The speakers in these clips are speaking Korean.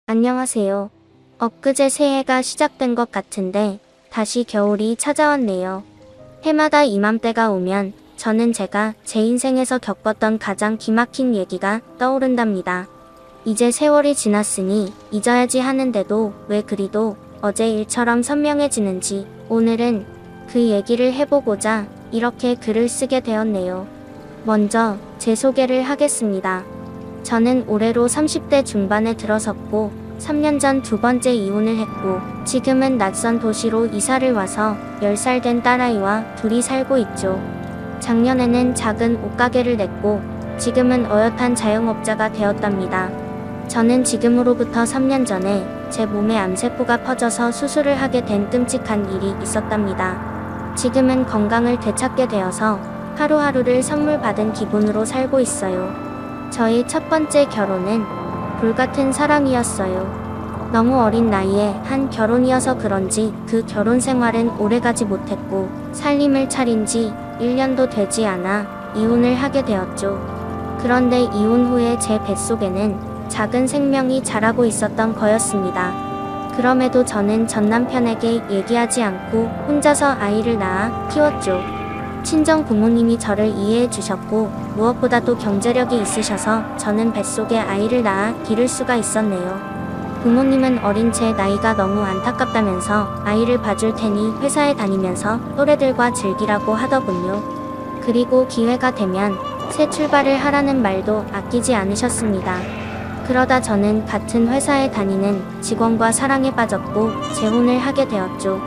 안녕하세요. 엊그제 새해가 시작된 것 같은데 다시 겨울이 찾아왔네요. 해마다 이맘때가 오면 저는 제가 제 인생에서 겪었던 가장 기막힌 얘기가 떠오른답니다. 이제 세월이 지났으니 잊어야지 하는데도 왜 그리도 어제 일처럼 선명해지는지 오늘은 그 얘기를 해보고자 이렇게 글을 쓰게 되었네요. 먼저 제 소개를 하겠습니다. 저는 올해로 30대 중반에 들어섰고 3년 전 두 번째 이혼을 했고 지금은 낯선 도시로 이사를 와서 10살 된 딸아이와 둘이 살고 있죠. 작년에는 작은 옷가게를 냈고 지금은 어엿한 자영업자가 되었답니다. 저는 지금으로부터 3년 전에 제 몸에 암세포가 퍼져서 수술을 하게 된 끔찍한 일이 있었답니다. 지금은 건강을 되찾게 되어서 하루하루를 선물 받은 기분으로 살고 있어요. 저의 첫 번째 결혼은 불같은 사랑이었어요. 너무 어린 나이에 한 결혼이어서 그런지 그 결혼 생활은 오래가지 못했고 살림을 차린 지 1년도 되지 않아 이혼을 하게 되었죠. 그런데 이혼 후에 제 뱃속에는 작은 생명이 자라고 있었던 거였습니다. 그럼에도 저는 전 남편에게 얘기하지 않고 혼자서 아이를 낳아 키웠죠. 친정 부모님이 저를 이해해 주셨고 무엇보다도 경제력이 있으셔서 저는 뱃속에 아이를 낳아 기를 수가 있었네요. 부모님은 어린 제 나이가 너무 안타깝다면서 아이를 봐줄 테니 회사에 다니면서 또래들과 즐기라고 하더군요. 그리고 기회가 되면 새 출발을 하라는 말도 아끼지 않으셨습니다. 그러다 저는 같은 회사에 다니는 직원과 사랑에 빠졌고 재혼을 하게 되었죠.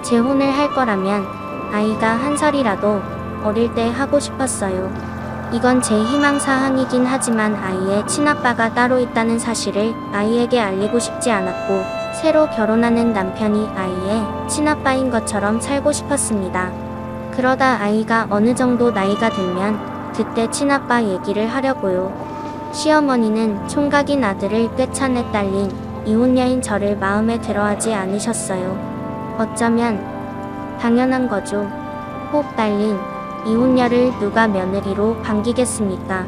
재혼을 할 거라면 아이가 1살이라도 어릴 때 하고 싶었어요. 이건 제 희망사항이긴 하지만 아이의 친아빠가 따로 있다는 사실을 아이에게 알리고 싶지 않았고 새로 결혼하는 남편이 아이의 친아빠인 것처럼 살고 싶었습니다. 그러다 아이가 어느 정도 나이가 들면 그때 친아빠 얘기를 하려고요. 시어머니는 총각인 아들을 꿰차내 딸린 이혼녀인 저를 마음에 들어하지 않으셨어요. 어쩌면 당연한 거죠. 혹 딸린 이혼녀를 누가 며느리로 반기겠습니까?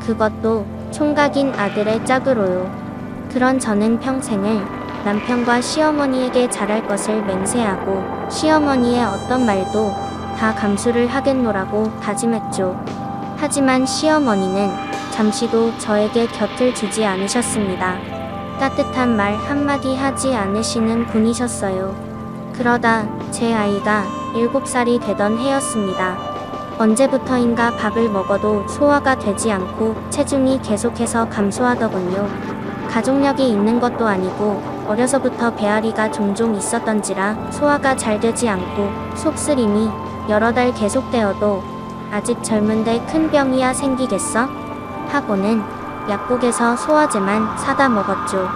그것도 총각인 아들의 짝으로요. 그런 저는 평생을 남편과 시어머니에게 잘할 것을 맹세하고 시어머니의 어떤 말도 다 감수를 하겠노라고 다짐했죠. 하지만 시어머니는 잠시도 저에게 곁을 주지 않으셨습니다. 따뜻한 말 한마디 하지 않으시는 분이셨어요. 그러다 제 아이가 7살이 되던 해였습니다. 언제부터인가 밥을 먹어도 소화가 되지 않고 체중이 계속해서 감소하더군요. 가족력이 있는 것도 아니고 어려서부터 배앓이가 종종 있었던지라 소화가 잘 되지 않고 속쓰림이 여러 달 계속되어도 아직 젊은데 큰 병이야 생기겠어? 하고는 약국에서 소화제만 사다 먹었죠.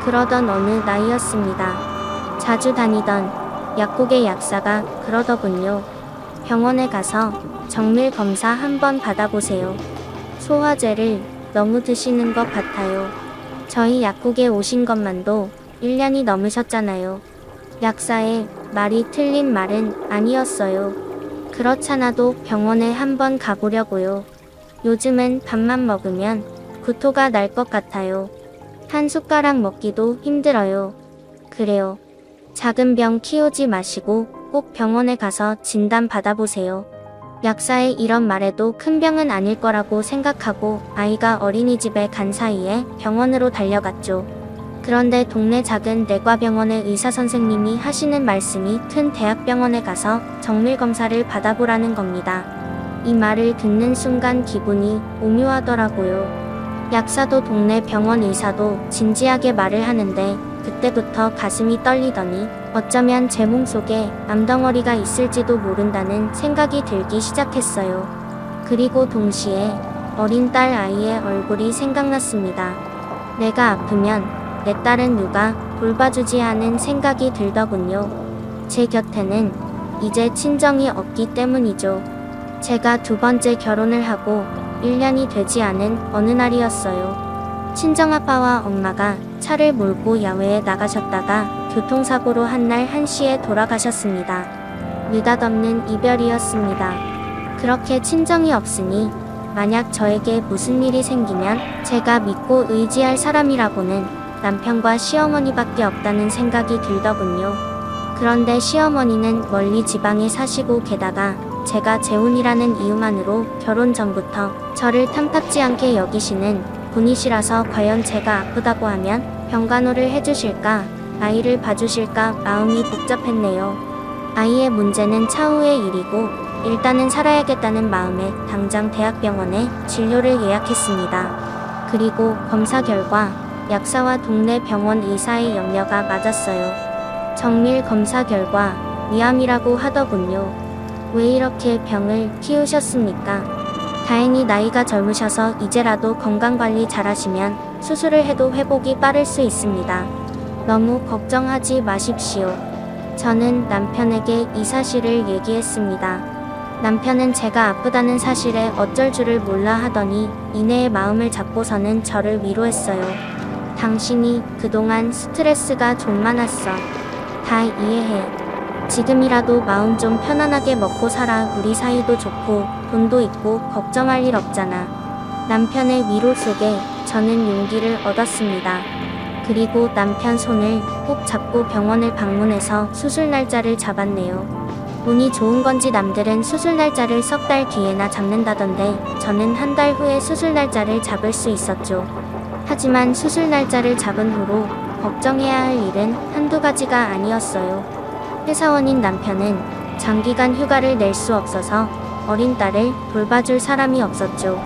그러던 어느 날이었습니다. 자주 다니던 약국의 약사가 그러더군요. 병원에 가서 정밀 검사 한번 받아보세요. 소화제를 너무 드시는 것 같아요. 저희 약국에 오신 것만도 1년이 넘으셨잖아요. 약사의 말이 틀린 말은 아니었어요. 그렇잖아도 병원에 한번 가보려고요. 요즘은 밥만 먹으면 구토가 날 것 같아요. 한 숟가락 먹기도 힘들어요. 그래요. 작은 병 키우지 마시고 꼭 병원에 가서 진단 받아보세요. 약사의 이런 말에도 큰 병은 아닐 거라고 생각하고 아이가 어린이집에 간 사이에 병원으로 달려갔죠. 그런데 동네 작은 내과병원의 의사선생님이 하시는 말씀이 큰 대학병원에 가서 정밀검사를 받아보라는 겁니다. 이 말을 듣는 순간 기분이 오묘하더라고요. 약사도 동네 병원 의사도 진지하게 말을 하는데 그때부터 가슴이 떨리더니 어쩌면 제 몸속에 암덩어리가 있을지도 모른다는 생각이 들기 시작했어요. 그리고 동시에 어린 딸 아이의 얼굴이 생각났습니다. 내가 아프면 내 딸은 누가 돌봐주지 하는 생각이 들더군요. 제 곁에는 이제 친정이 없기 때문이죠. 제가 두 번째 결혼을 하고 1년이 되지 않은 어느 날이었어요. 친정아빠와 엄마가 차를 몰고 야외에 나가셨다가 교통사고로 한날 1시에 돌아가셨습니다. 느닷없는 이별이었습니다. 그렇게 친정이 없으니 만약 저에게 무슨 일이 생기면 제가 믿고 의지할 사람이라고는 남편과 시어머니밖에 없다는 생각이 들더군요. 그런데 시어머니는 멀리 지방에 사시고 게다가 제가 재혼이라는 이유만으로 결혼 전부터 저를 탐탁지 않게 여기시는 분이시라서 과연 제가 아프다고 하면 병간호를 해주실까, 아이를 봐주실까 마음이 복잡했네요. 아이의 문제는 차후의 일이고 일단은 살아야겠다는 마음에 당장 대학병원에 진료를 예약했습니다. 그리고 검사 결과 약사와 동네 병원 의사의 염려가 맞았어요. 정밀 검사 결과 위암이라고 하더군요. 왜 이렇게 병을 키우셨습니까? 다행히 나이가 젊으셔서 이제라도 건강관리 잘하시면 수술을 해도 회복이 빠를 수 있습니다. 너무 걱정하지 마십시오. 저는 남편에게 이 사실을 얘기했습니다. 남편은 제가 아프다는 사실에 어쩔 줄을 몰라 하더니 이내의 마음을 잡고서는 저를 위로했어요. 당신이 그동안 스트레스가 좀 많았어. 다 이해해. 지금이라도 마음 좀 편안하게 먹고 살아. 우리 사이도 좋고 돈도 있고 걱정할 일 없잖아. 남편의 위로 속에 저는 용기를 얻었습니다. 그리고 남편 손을 꼭 잡고 병원을 방문해서 수술 날짜를 잡았네요. 운이 좋은 건지 남들은 수술 날짜를 석 달 뒤에나 잡는다던데 저는 한 달 후에 수술 날짜를 잡을 수 있었죠. 하지만 수술 날짜를 잡은 후로 걱정해야 할 일은 한두 가지가 아니었어요. 회사원인 남편은 장기간 휴가를 낼 수 없어서 어린 딸을 돌봐줄 사람이 없었죠.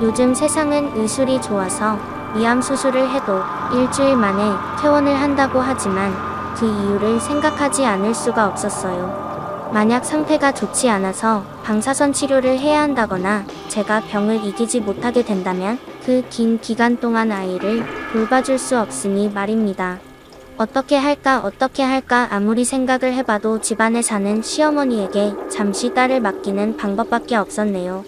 요즘 세상은 의술이 좋아서 위암 수술을 해도 일주일 만에 퇴원을 한다고 하지만 그 이유를 생각하지 않을 수가 없었어요. 만약 상태가 좋지 않아서 방사선 치료를 해야 한다거나 제가 병을 이기지 못하게 된다면 그 긴 기간 동안 아이를 돌봐줄 수 없으니 말입니다. 어떻게 할까 아무리 생각을 해봐도 집안에 사는 시어머니에게 잠시 딸을 맡기는 방법밖에 없었네요.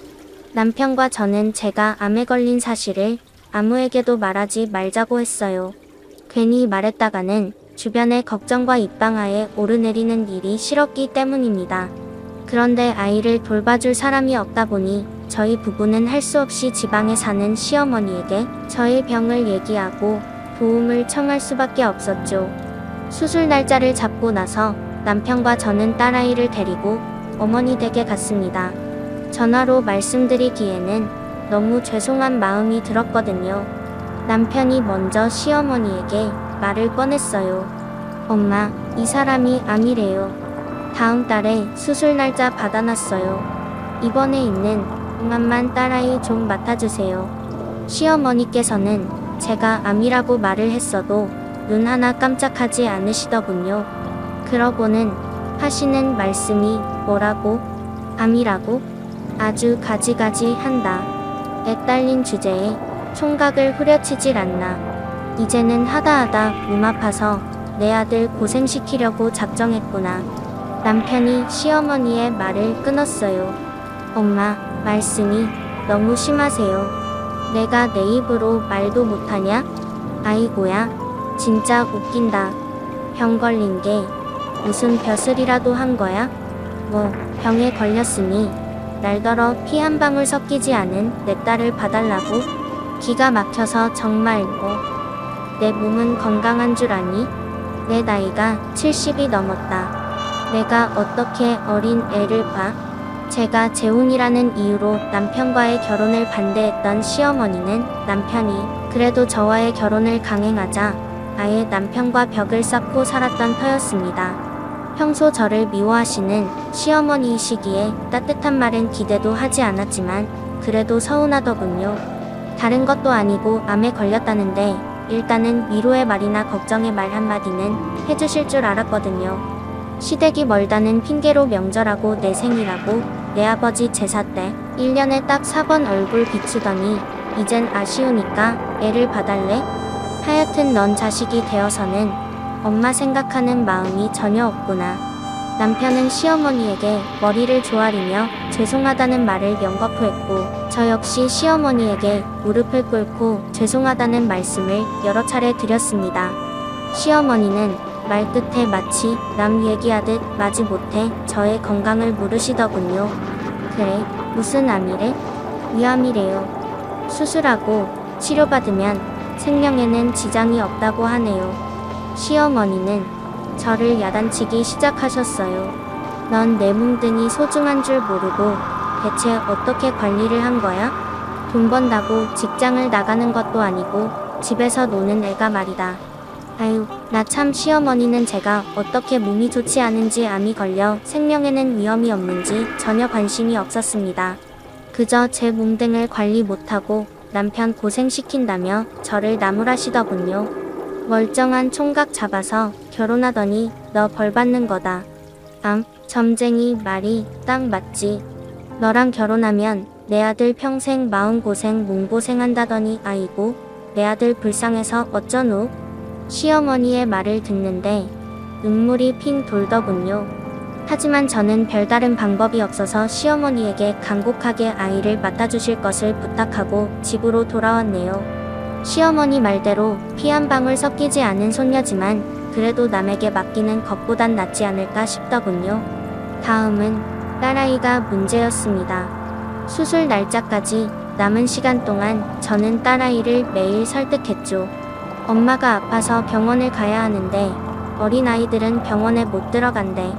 남편과 저는 제가 암에 걸린 사실을 아무에게도 말하지 말자고 했어요. 괜히 말했다가는 주변의 걱정과 입방아에 오르내리는 일이 싫었기 때문입니다. 그런데 아이를 돌봐줄 사람이 없다 보니 저희 부부는 할 수 없이 지방에 사는 시어머니에게 저의 병을 얘기하고 도움을 청할 수밖에 없었죠. 수술 날짜를 잡고 나서 남편과 저는 딸아이를 데리고 어머니 댁에 갔습니다. 전화로 말씀드리기에는 너무 죄송한 마음이 들었거든요. 남편이 먼저 시어머니에게 말을 꺼냈어요. 엄마, 이 사람이 암이래요. 다음 달에 수술 날짜 받아놨어요. 이번에 있는 암만 딸아이 좀 맡아주세요. 시어머니께서는 제가 암이라고 말을 했어도 눈 하나 깜짝하지 않으시더군요. 그러고는 하시는 말씀이 뭐라고? 암이라고? 아주 가지가지 한다. 애 딸린 주제에 총각을 후려치질 않나. 이제는 하다하다 몸 아파서 내 아들 고생시키려고 작정했구나. 남편이 시어머니의 말을 끊었어요. 엄마, 말씀이 너무 심하세요. 내가 내 입으로 말도 못하냐? 아이고야, 진짜 웃긴다. 병 걸린 게 무슨 벼슬이라도 한 거야? 뭐 병에 걸렸으니 날더러 피 한 방울 섞이지 않은 내 딸을 봐달라고? 기가 막혀서 정말 내 몸은 건강한 줄 아니? 내 나이가 70이 넘었다. 내가 어떻게 어린 애를 봐? 제가 재혼이라는 이유로 남편과의 결혼을 반대했던 시어머니는 남편이 그래도 저와의 결혼을 강행하자 아예 남편과 벽을 쌓고 살았던 터였습니다. 평소 저를 미워하시는 시어머니이시기에 따뜻한 말은 기대도 하지 않았지만 그래도 서운하더군요. 다른 것도 아니고 암에 걸렸다는데 일단은 위로의 말이나 걱정의 말 한마디는 해주실 줄 알았거든요. 시댁이 멀다는 핑계로 명절하고 내 생일하고 내 아버지 제사 때 1년에 딱 4번 얼굴 비추더니 이젠 아쉬우니까 애를 봐달래? 하여튼 넌 자식이 되어서는 엄마 생각하는 마음이 전혀 없구나. 남편은 시어머니에게 머리를 조아리며 죄송하다는 말을 연거푸했고 저 역시 시어머니에게 무릎을 꿇고 죄송하다는 말씀을 여러 차례 드렸습니다. 시어머니는 말끝에 마치 남 얘기하듯 마지못해 저의 건강을 물으시더군요. 그래, 무슨 암이래? 위암이래요. 수술하고 치료받으면 생명에는 지장이 없다고 하네요. 시어머니는 저를 야단치기 시작하셨어요. 넌 내 뭉등이 소중한 줄 모르고 대체 어떻게 관리를 한 거야? 돈 번다고 직장을 나가는 것도 아니고 집에서 노는 애가 말이다. 아유, 나 참 시어머니는 제가 어떻게 몸이 좋지 않은지 암이 걸려 생명에는 위험이 없는지 전혀 관심이 없었습니다. 그저 제 몸등을 관리 못하고 남편 고생시킨다며 저를 나무라시더군요. 멀쩡한 총각 잡아서 결혼하더니 너 벌 받는 거다. 점쟁이 말이 딱 맞지. 너랑 결혼하면 내 아들 평생 마음고생 몸고생한다더니 아이고 내 아들 불쌍해서 어쩌노? 시어머니의 말을 듣는데 눈물이 핑 돌더군요. 하지만 저는 별다른 방법이 없어서 시어머니에게 간곡하게 아이를 맡아주실 것을 부탁하고 집으로 돌아왔네요. 시어머니 말대로 피 한 방울 섞이지 않은 손녀지만 그래도 남에게 맡기는 것보단 낫지 않을까 싶더군요. 다음은 딸아이가 문제였습니다. 수술 날짜까지 남은 시간 동안 저는 딸아이를 매일 설득했죠. 엄마가 아파서 병원을 가야 하는데 어린아이들은 병원에 못 들어간대.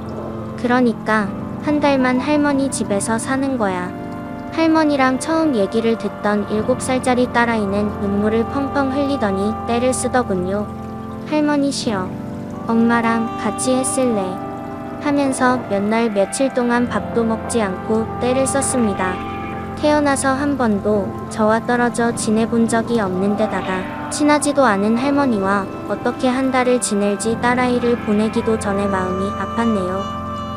그러니까 한 달만 할머니 집에서 사는 거야. 할머니랑 처음 얘기를 듣던 7살짜리 딸아이는 눈물을 펑펑 흘리더니 떼를 쓰더군요. 할머니 싫어. 엄마랑 같이 했을래. 하면서 몇 날 며칠 동안 밥도 먹지 않고 떼를 썼습니다. 태어나서 한 번도 저와 떨어져 지내본 적이 없는 데다가 친하지도 않은 할머니와 어떻게 한 달을 지낼지 딸아이를 보내기도 전에 마음이 아팠네요.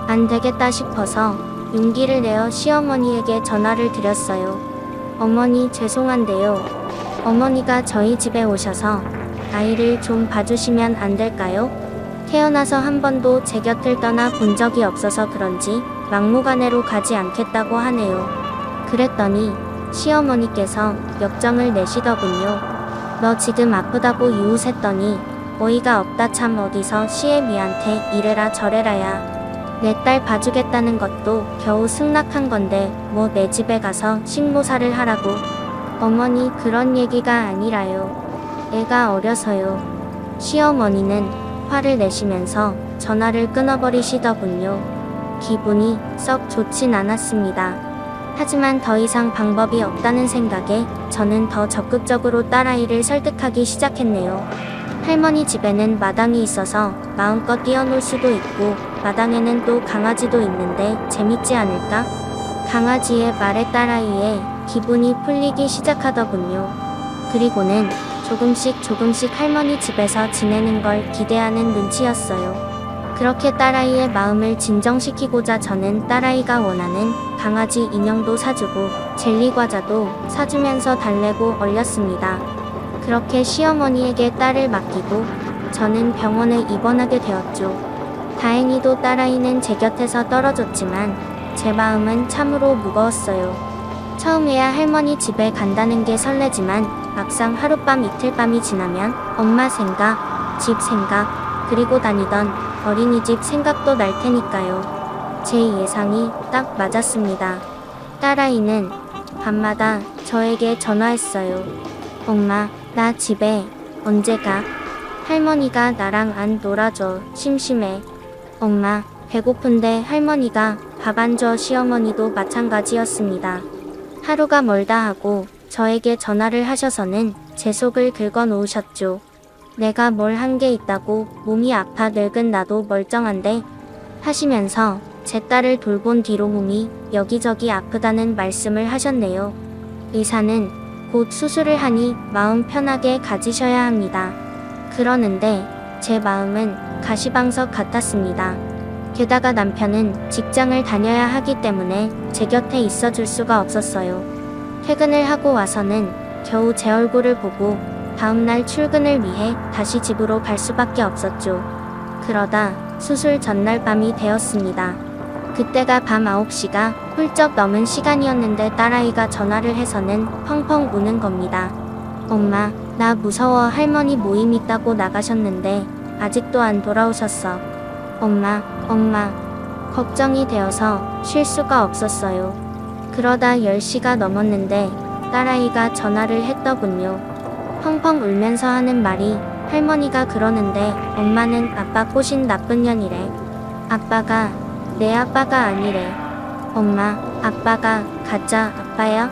안 되겠다 싶어서 용기를 내어 시어머니에게 전화를 드렸어요. 어머니 죄송한데요. 어머니가 저희 집에 오셔서 아이를 좀 봐주시면 안 될까요? 태어나서 한 번도 제 곁을 떠나 본 적이 없어서 그런지 막무가내로 가지 않겠다고 하네요. 그랬더니 시어머니께서 역정을 내시더군요. 너 지금 아프다고 유웃했더니 어이가 없다 참 어디서 시애미한테 이래라 저래라야. 내 딸 봐주겠다는 것도 겨우 승낙한 건데 뭐 내 집에 가서 식모사를 하라고. 어머니 그런 얘기가 아니라요. 애가 어려서요. 시어머니는 화를 내시면서 전화를 끊어버리시더군요. 기분이 썩 좋진 않았습니다. 하지만 더 이상 방법이 없다는 생각에 저는 더 적극적으로 딸아이를 설득하기 시작했네요. 할머니 집에는 마당이 있어서 마음껏 뛰어놀 수도 있고 마당에는 또 강아지도 있는데 재밌지 않을까? 강아지의 말에 딸아이의 기분이 풀리기 시작하더군요. 그리고는 조금씩 할머니 집에서 지내는 걸 기대하는 눈치였어요. 그렇게 딸아이의 마음을 진정시키고자 저는 딸아이가 원하는 강아지 인형도 사주고 젤리 과자도 사주면서 달래고 얼렸습니다. 그렇게 시어머니에게 딸을 맡기고 저는 병원에 입원하게 되었죠. 다행히도 딸아이는 제 곁에서 떨어졌지만 제 마음은 참으로 무거웠어요. 처음에야 할머니 집에 간다는 게 설레지만 막상 하룻밤 이틀밤이 지나면 엄마 생각, 집 생각, 그리고 다니던 어린이집 생각도 날 테니까요. 제 예상이 딱 맞았습니다. 딸아이는 밤마다 저에게 전화했어요. 엄마, 나 집에 언제 가? 할머니가 나랑 안 놀아줘. 심심해. 엄마, 배고픈데 할머니가 밥 안 줘. 시어머니도 마찬가지였습니다. 하루가 멀다 하고 저에게 전화를 하셔서는 제 속을 긁어 놓으셨죠. 내가 뭘 한 게 있다고 몸이 아파 늙은 나도 멀쩡한데 하시면서 제 딸을 돌본 뒤로 몸이 여기저기 아프다는 말씀을 하셨네요. 의사는 곧 수술을 하니 마음 편하게 가지셔야 합니다. 그러는데 제 마음은 가시방석 같았습니다. 게다가 남편은 직장을 다녀야 하기 때문에 제 곁에 있어줄 수가 없었어요. 퇴근을 하고 와서는 겨우 제 얼굴을 보고 다음날 출근을 위해 다시 집으로 갈 수밖에 없었죠. 그러다 수술 전날 밤이 되었습니다. 그때가 밤 9시가 훌쩍 넘은 시간이었는데 딸아이가 전화를 해서는 펑펑 우는 겁니다. 엄마, 나 무서워. 할머니 모임 있다고 나가셨는데 아직도 안 돌아오셨어. 엄마, 걱정이 되어서 쉴 수가 없었어요. 그러다 10시가 넘었는데 딸아이가 전화를 했더군요. 펑펑 울면서 하는 말이 할머니가 그러는데 엄마는 아빠 꼬신 나쁜 년이래. 아빠가 내 아빠가 아니래. 엄마, 아빠가 가짜 아빠야?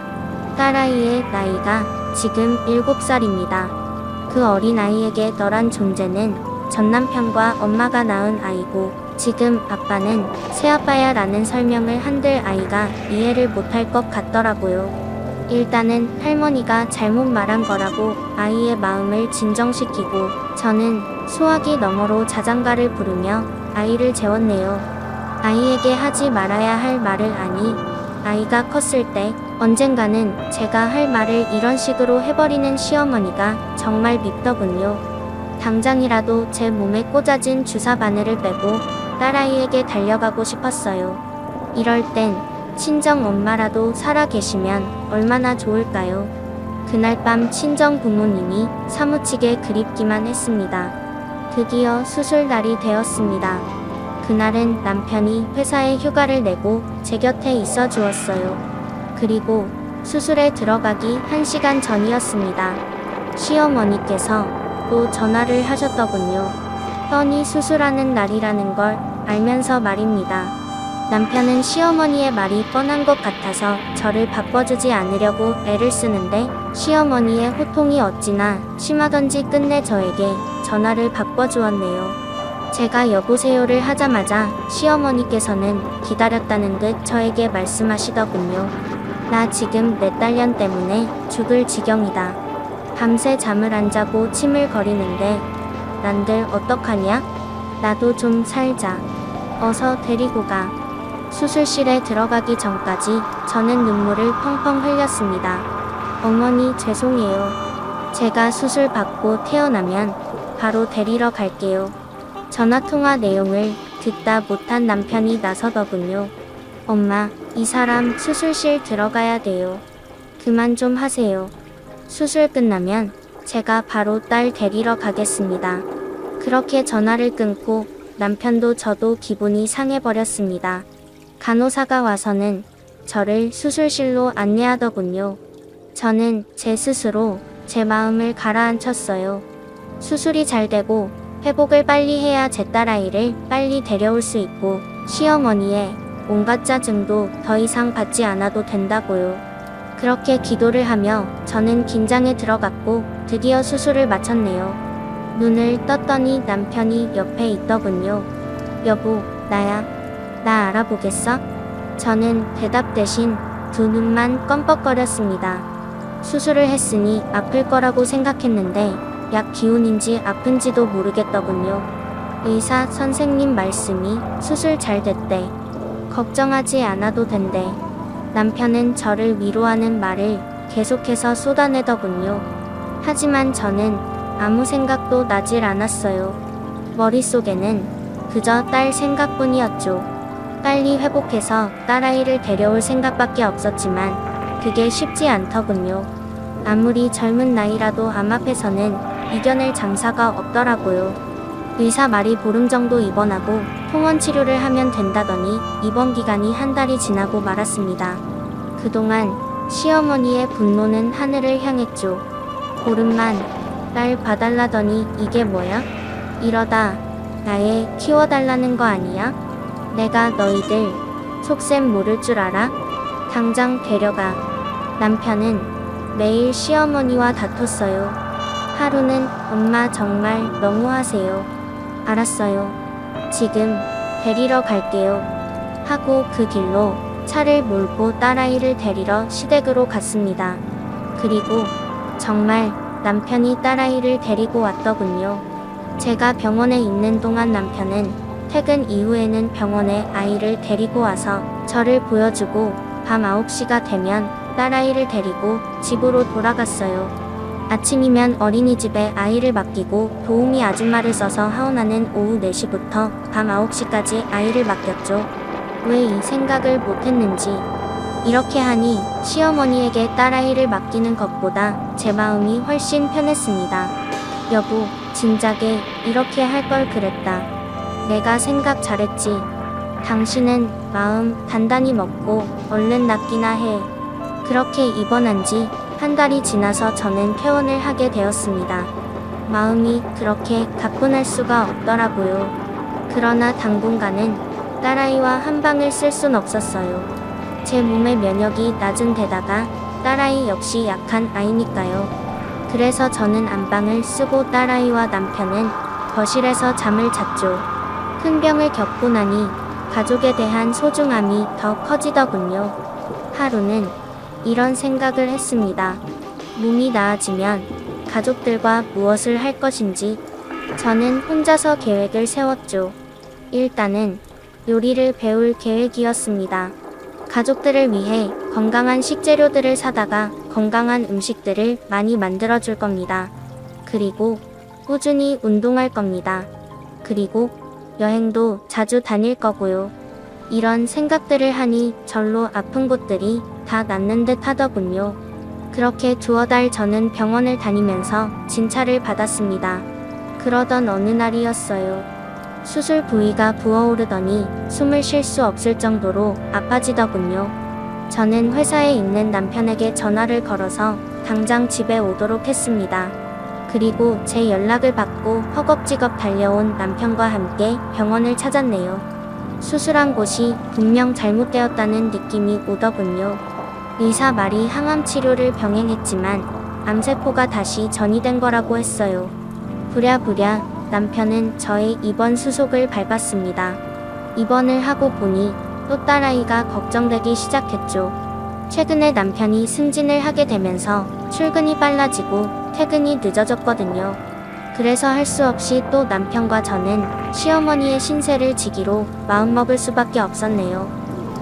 딸아이의 나이가 지금 7살입니다. 그 어린아이에게 너란 존재는 전 남편과 엄마가 낳은 아이고 지금 아빠는 새아빠야 라는 설명을 한들 아이가 이해를 못할 것 같더라고요. 일단은 할머니가 잘못 말한 거라고 아이의 마음을 진정시키고 저는 소화기 너머로 자장가를 부르며 아이를 재웠네요. 아이에게 하지 말아야 할 말을 아니 아이가 컸을 때 언젠가는 제가 할 말을 이런 식으로 해버리는 시어머니가 정말 밉더군요. 당장이라도 제 몸에 꽂아진 주사 바늘을 빼고 딸아이에게 달려가고 싶었어요. 이럴 땐 친정 엄마라도 살아 계시면 얼마나 좋을까요? 그날 밤 친정 부모님이 사무치게 그립기만 했습니다. 드디어 수술 날이 되었습니다. 그날은 남편이 회사에 휴가를 내고 제 곁에 있어 주었어요. 그리고 수술에 들어가기 1시간 전이었습니다. 시어머니께서 또 전화를 하셨더군요. 뻔히 수술하는 날이라는 걸 알면서 말입니다. 남편은 시어머니의 말이 뻔한 것 같아서 저를 바꿔주지 않으려고 애를 쓰는데 시어머니의 호통이 어찌나 심하던지 끝내 저에게 전화를 바꿔주었네요. 제가 여보세요를 하자마자 시어머니께서는 기다렸다는 듯 저에게 말씀하시더군요. 나 지금 내 딸년 때문에 죽을 지경이다. 밤새 잠을 안 자고 침을 거리는데 난들 어떡하냐? 나도 좀 살자. 어서 데리고 가. 수술실에 들어가기 전까지 저는 눈물을 펑펑 흘렸습니다. 어머니 죄송해요. 제가 수술 받고 태어나면 바로 데리러 갈게요. 전화통화 내용을 듣다 못한 남편이 나서더군요. 엄마, 이 사람 수술실 들어가야 돼요. 그만 좀 하세요. 수술 끝나면 제가 바로 딸 데리러 가겠습니다. 그렇게 전화를 끊고 남편도 저도 기분이 상해버렸습니다. 간호사가 와서는 저를 수술실로 안내하더군요. 저는 제 스스로 제 마음을 가라앉혔어요. 수술이 잘 되고 회복을 빨리 해야 제 딸아이를 빨리 데려올 수 있고 시어머니의 온갖 짜증도 더 이상 받지 않아도 된다고요. 그렇게 기도를 하며 저는 긴장에 들어갔고 드디어 수술을 마쳤네요. 눈을 떴더니 남편이 옆에 있더군요. 여보, 나야. 나 알아보겠어? 저는 대답 대신 두 눈만 껌뻑거렸습니다. 수술을 했으니 아플 거라고 생각했는데 약 기운인지 아픈지도 모르겠더군요. 의사 선생님 말씀이 수술 잘 됐대. 걱정하지 않아도 된대. 남편은 저를 위로하는 말을 계속해서 쏟아내더군요. 하지만 저는 아무 생각도 나질 않았어요. 머릿속에는 그저 딸 생각뿐이었죠. 빨리 회복해서 딸아이를 데려올 생각밖에 없었지만 그게 쉽지 않더군요. 아무리 젊은 나이라도 암 앞에서는 이겨낼 장사가 없더라고요. 의사 말이 보름 정도 입원하고 통원 치료를 하면 된다더니 입원 기간이 한 달이 지나고 말았습니다. 그동안 시어머니의 분노는 하늘을 향했죠. 보름만 딸 봐달라더니 이게 뭐야? 이러다 나애 키워달라는 거 아니야? 내가 너희들 속셈 모를 줄 알아? 당장 데려가. 남편은 매일 시어머니와 다퉜어요. 하루는 엄마 정말 너무하세요. 알았어요. 지금 데리러 갈게요. 하고 그 길로 차를 몰고 딸아이를 데리러 시댁으로 갔습니다. 그리고 정말 남편이 딸아이를 데리고 왔더군요. 제가 병원에 있는 동안 남편은 퇴근 이후에는 병원에 아이를 데리고 와서 저를 보여주고 밤 9시가 되면 딸아이를 데리고 집으로 돌아갔어요. 아침이면 어린이집에 아이를 맡기고 도우미 아줌마를 써서 하원하는 오후 4시부터 밤 9시까지 아이를 맡겼죠. 왜 이 생각을 못했는지. 이렇게 하니 시어머니에게 딸아이를 맡기는 것보다 제 마음이 훨씬 편했습니다. 여보, 진작에 이렇게 할 걸 그랬다. 내가 생각 잘했지. 당신은 마음 단단히 먹고 얼른 낫기나 해. 그렇게 입원한 지 한 달이 지나서 저는 퇴원을 하게 되었습니다. 마음이 그렇게 가뿐할 수가 없더라고요. 그러나 당분간은 딸아이와 한 방을 쓸 순 없었어요. 제 몸의 면역이 낮은 데다가 딸아이 역시 약한 아이니까요. 그래서 저는 안방을 쓰고 딸아이와 남편은 거실에서 잠을 잤죠. 큰 병을 겪고 나니 가족에 대한 소중함이 더 커지더군요. 하루는 이런 생각을 했습니다. 몸이 나아지면 가족들과 무엇을 할 것인지 저는 혼자서 계획을 세웠죠. 일단은 요리를 배울 계획이었습니다. 가족들을 위해 건강한 식재료들을 사다가 건강한 음식들을 많이 만들어 줄 겁니다. 그리고 꾸준히 운동할 겁니다. 그리고 여행도 자주 다닐 거고요. 이런 생각들을 하니 절로 아픈 곳들이 다 낫는 듯 하더군요. 그렇게 두어 달 저는 병원을 다니면서 진찰을 받았습니다. 그러던 어느 날이었어요. 수술 부위가 부어오르더니 숨을 쉴 수 없을 정도로 아파지더군요. 저는 회사에 있는 남편에게 전화를 걸어서 당장 집에 오도록 했습니다. 그리고 제 연락을 받고 허겁지겁 달려온 남편과 함께 병원을 찾았네요. 수술한 곳이 분명 잘못되었다는 느낌이 오더군요. 의사 말이 항암 치료를 병행했지만 암세포가 다시 전이된 거라고 했어요. 부랴부랴 남편은 저의 입원 수속을 밟았습니다. 입원을 하고 보니 또 딸아이가 걱정되기 시작했죠. 최근에 남편이 승진을 하게 되면서 출근이 빨라지고 퇴근이 늦어졌거든요. 그래서 할 수 없이 또 남편과 저는 시어머니의 신세를 지기로 마음먹을 수밖에 없었네요.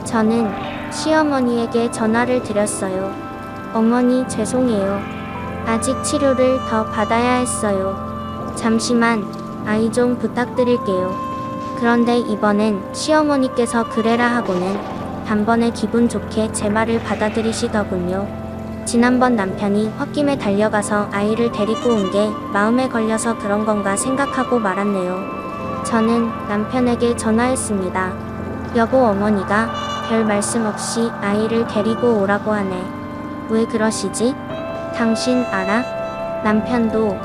저는 시어머니에게 전화를 드렸어요. 어머니 죄송해요. 아직 치료를 더 받아야 했어요. 잠시만 아이 좀 부탁드릴게요. 그런데 이번엔 시어머니께서 그래라 하고는 단번에 기분 좋게 제 말을 받아들이시더군요. 지난번 남편이 홧김에 달려가서 아이를 데리고 온 게 마음에 걸려서 그런 건가 생각하고 말았네요. 저는 남편에게 전화했습니다. 여보, 어머니가 별 말씀 없이 아이를 데리고 오라고 하네. 왜 그러시지? 당신 알아? 남편도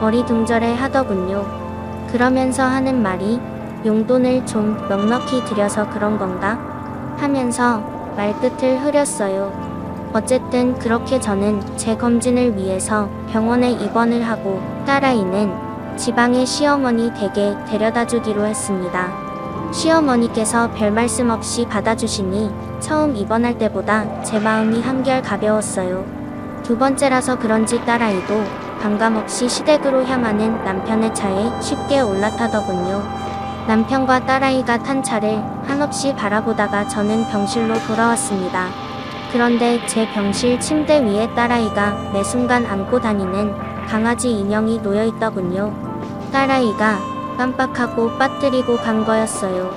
어리둥절해 하더군요. 그러면서 하는 말이 용돈을 좀 넉넉히 들여서 그런 건가? 하면서 말끝을 흐렸어요. 어쨌든 그렇게 저는 제 검진을 위해서 병원에 입원을 하고 딸아이는 지방의 시어머니 댁에 데려다 주기로 했습니다. 시어머니께서 별 말씀 없이 받아주시니 처음 입원할 때보다 제 마음이 한결 가벼웠어요. 두 번째라서 그런지 딸아이도 반감없이 시댁으로 향하는 남편의 차에 쉽게 올라타더군요. 남편과 딸아이가 탄 차를 한없이 바라보다가 저는 병실로 돌아왔습니다. 그런데 제 병실 침대 위에 딸아이가 매 순간 안고 다니는 강아지 인형이 놓여있더군요. 딸아이가 깜빡하고 빠뜨리고 간 거였어요.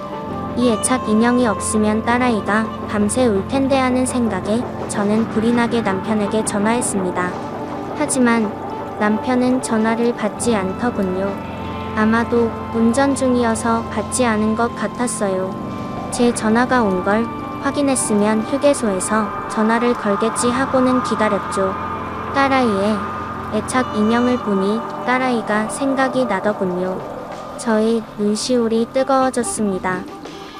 이 애착 인형이 없으면 딸아이가 밤새 울 텐데 하는 생각에 저는 불이 나게 남편에게 전화했습니다. 하지만 남편은 전화를 받지 않더군요. 아마도 운전 중이어서 받지 않은 것 같았어요. 제 전화가 온 걸 확인했으면 휴게소에서 전화를 걸겠지 하고는 기다렸죠. 딸아이의 애착 인형을 보니 딸아이가 생각이 나더군요. 저의 눈시울이 뜨거워졌습니다.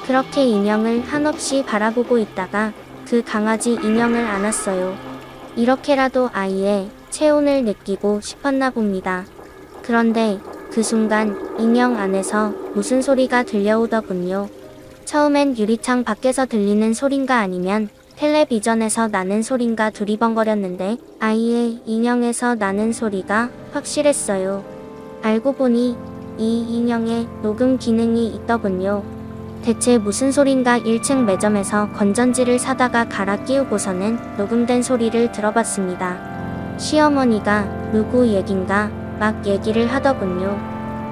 그렇게 인형을 한없이 바라보고 있다가 그 강아지 인형을 안았어요. 이렇게라도 아이의 체온을 느끼고 싶었나 봅니다. 그런데 그 순간 인형 안에서 무슨 소리가 들려오더군요. 처음엔 유리창 밖에서 들리는 소린가 아니면 텔레비전에서 나는 소린가 두리번거렸는데 아이의 인형에서 나는 소리가 확실했어요. 알고 보니 이 인형에 녹음 기능이 있더군요. 대체 무슨 소린가 1층 매점에서 건전지를 사다가 갈아 끼우고서는 녹음된 소리를 들어봤습니다. 시어머니가 누구 얘긴가 막 얘기를 하더군요.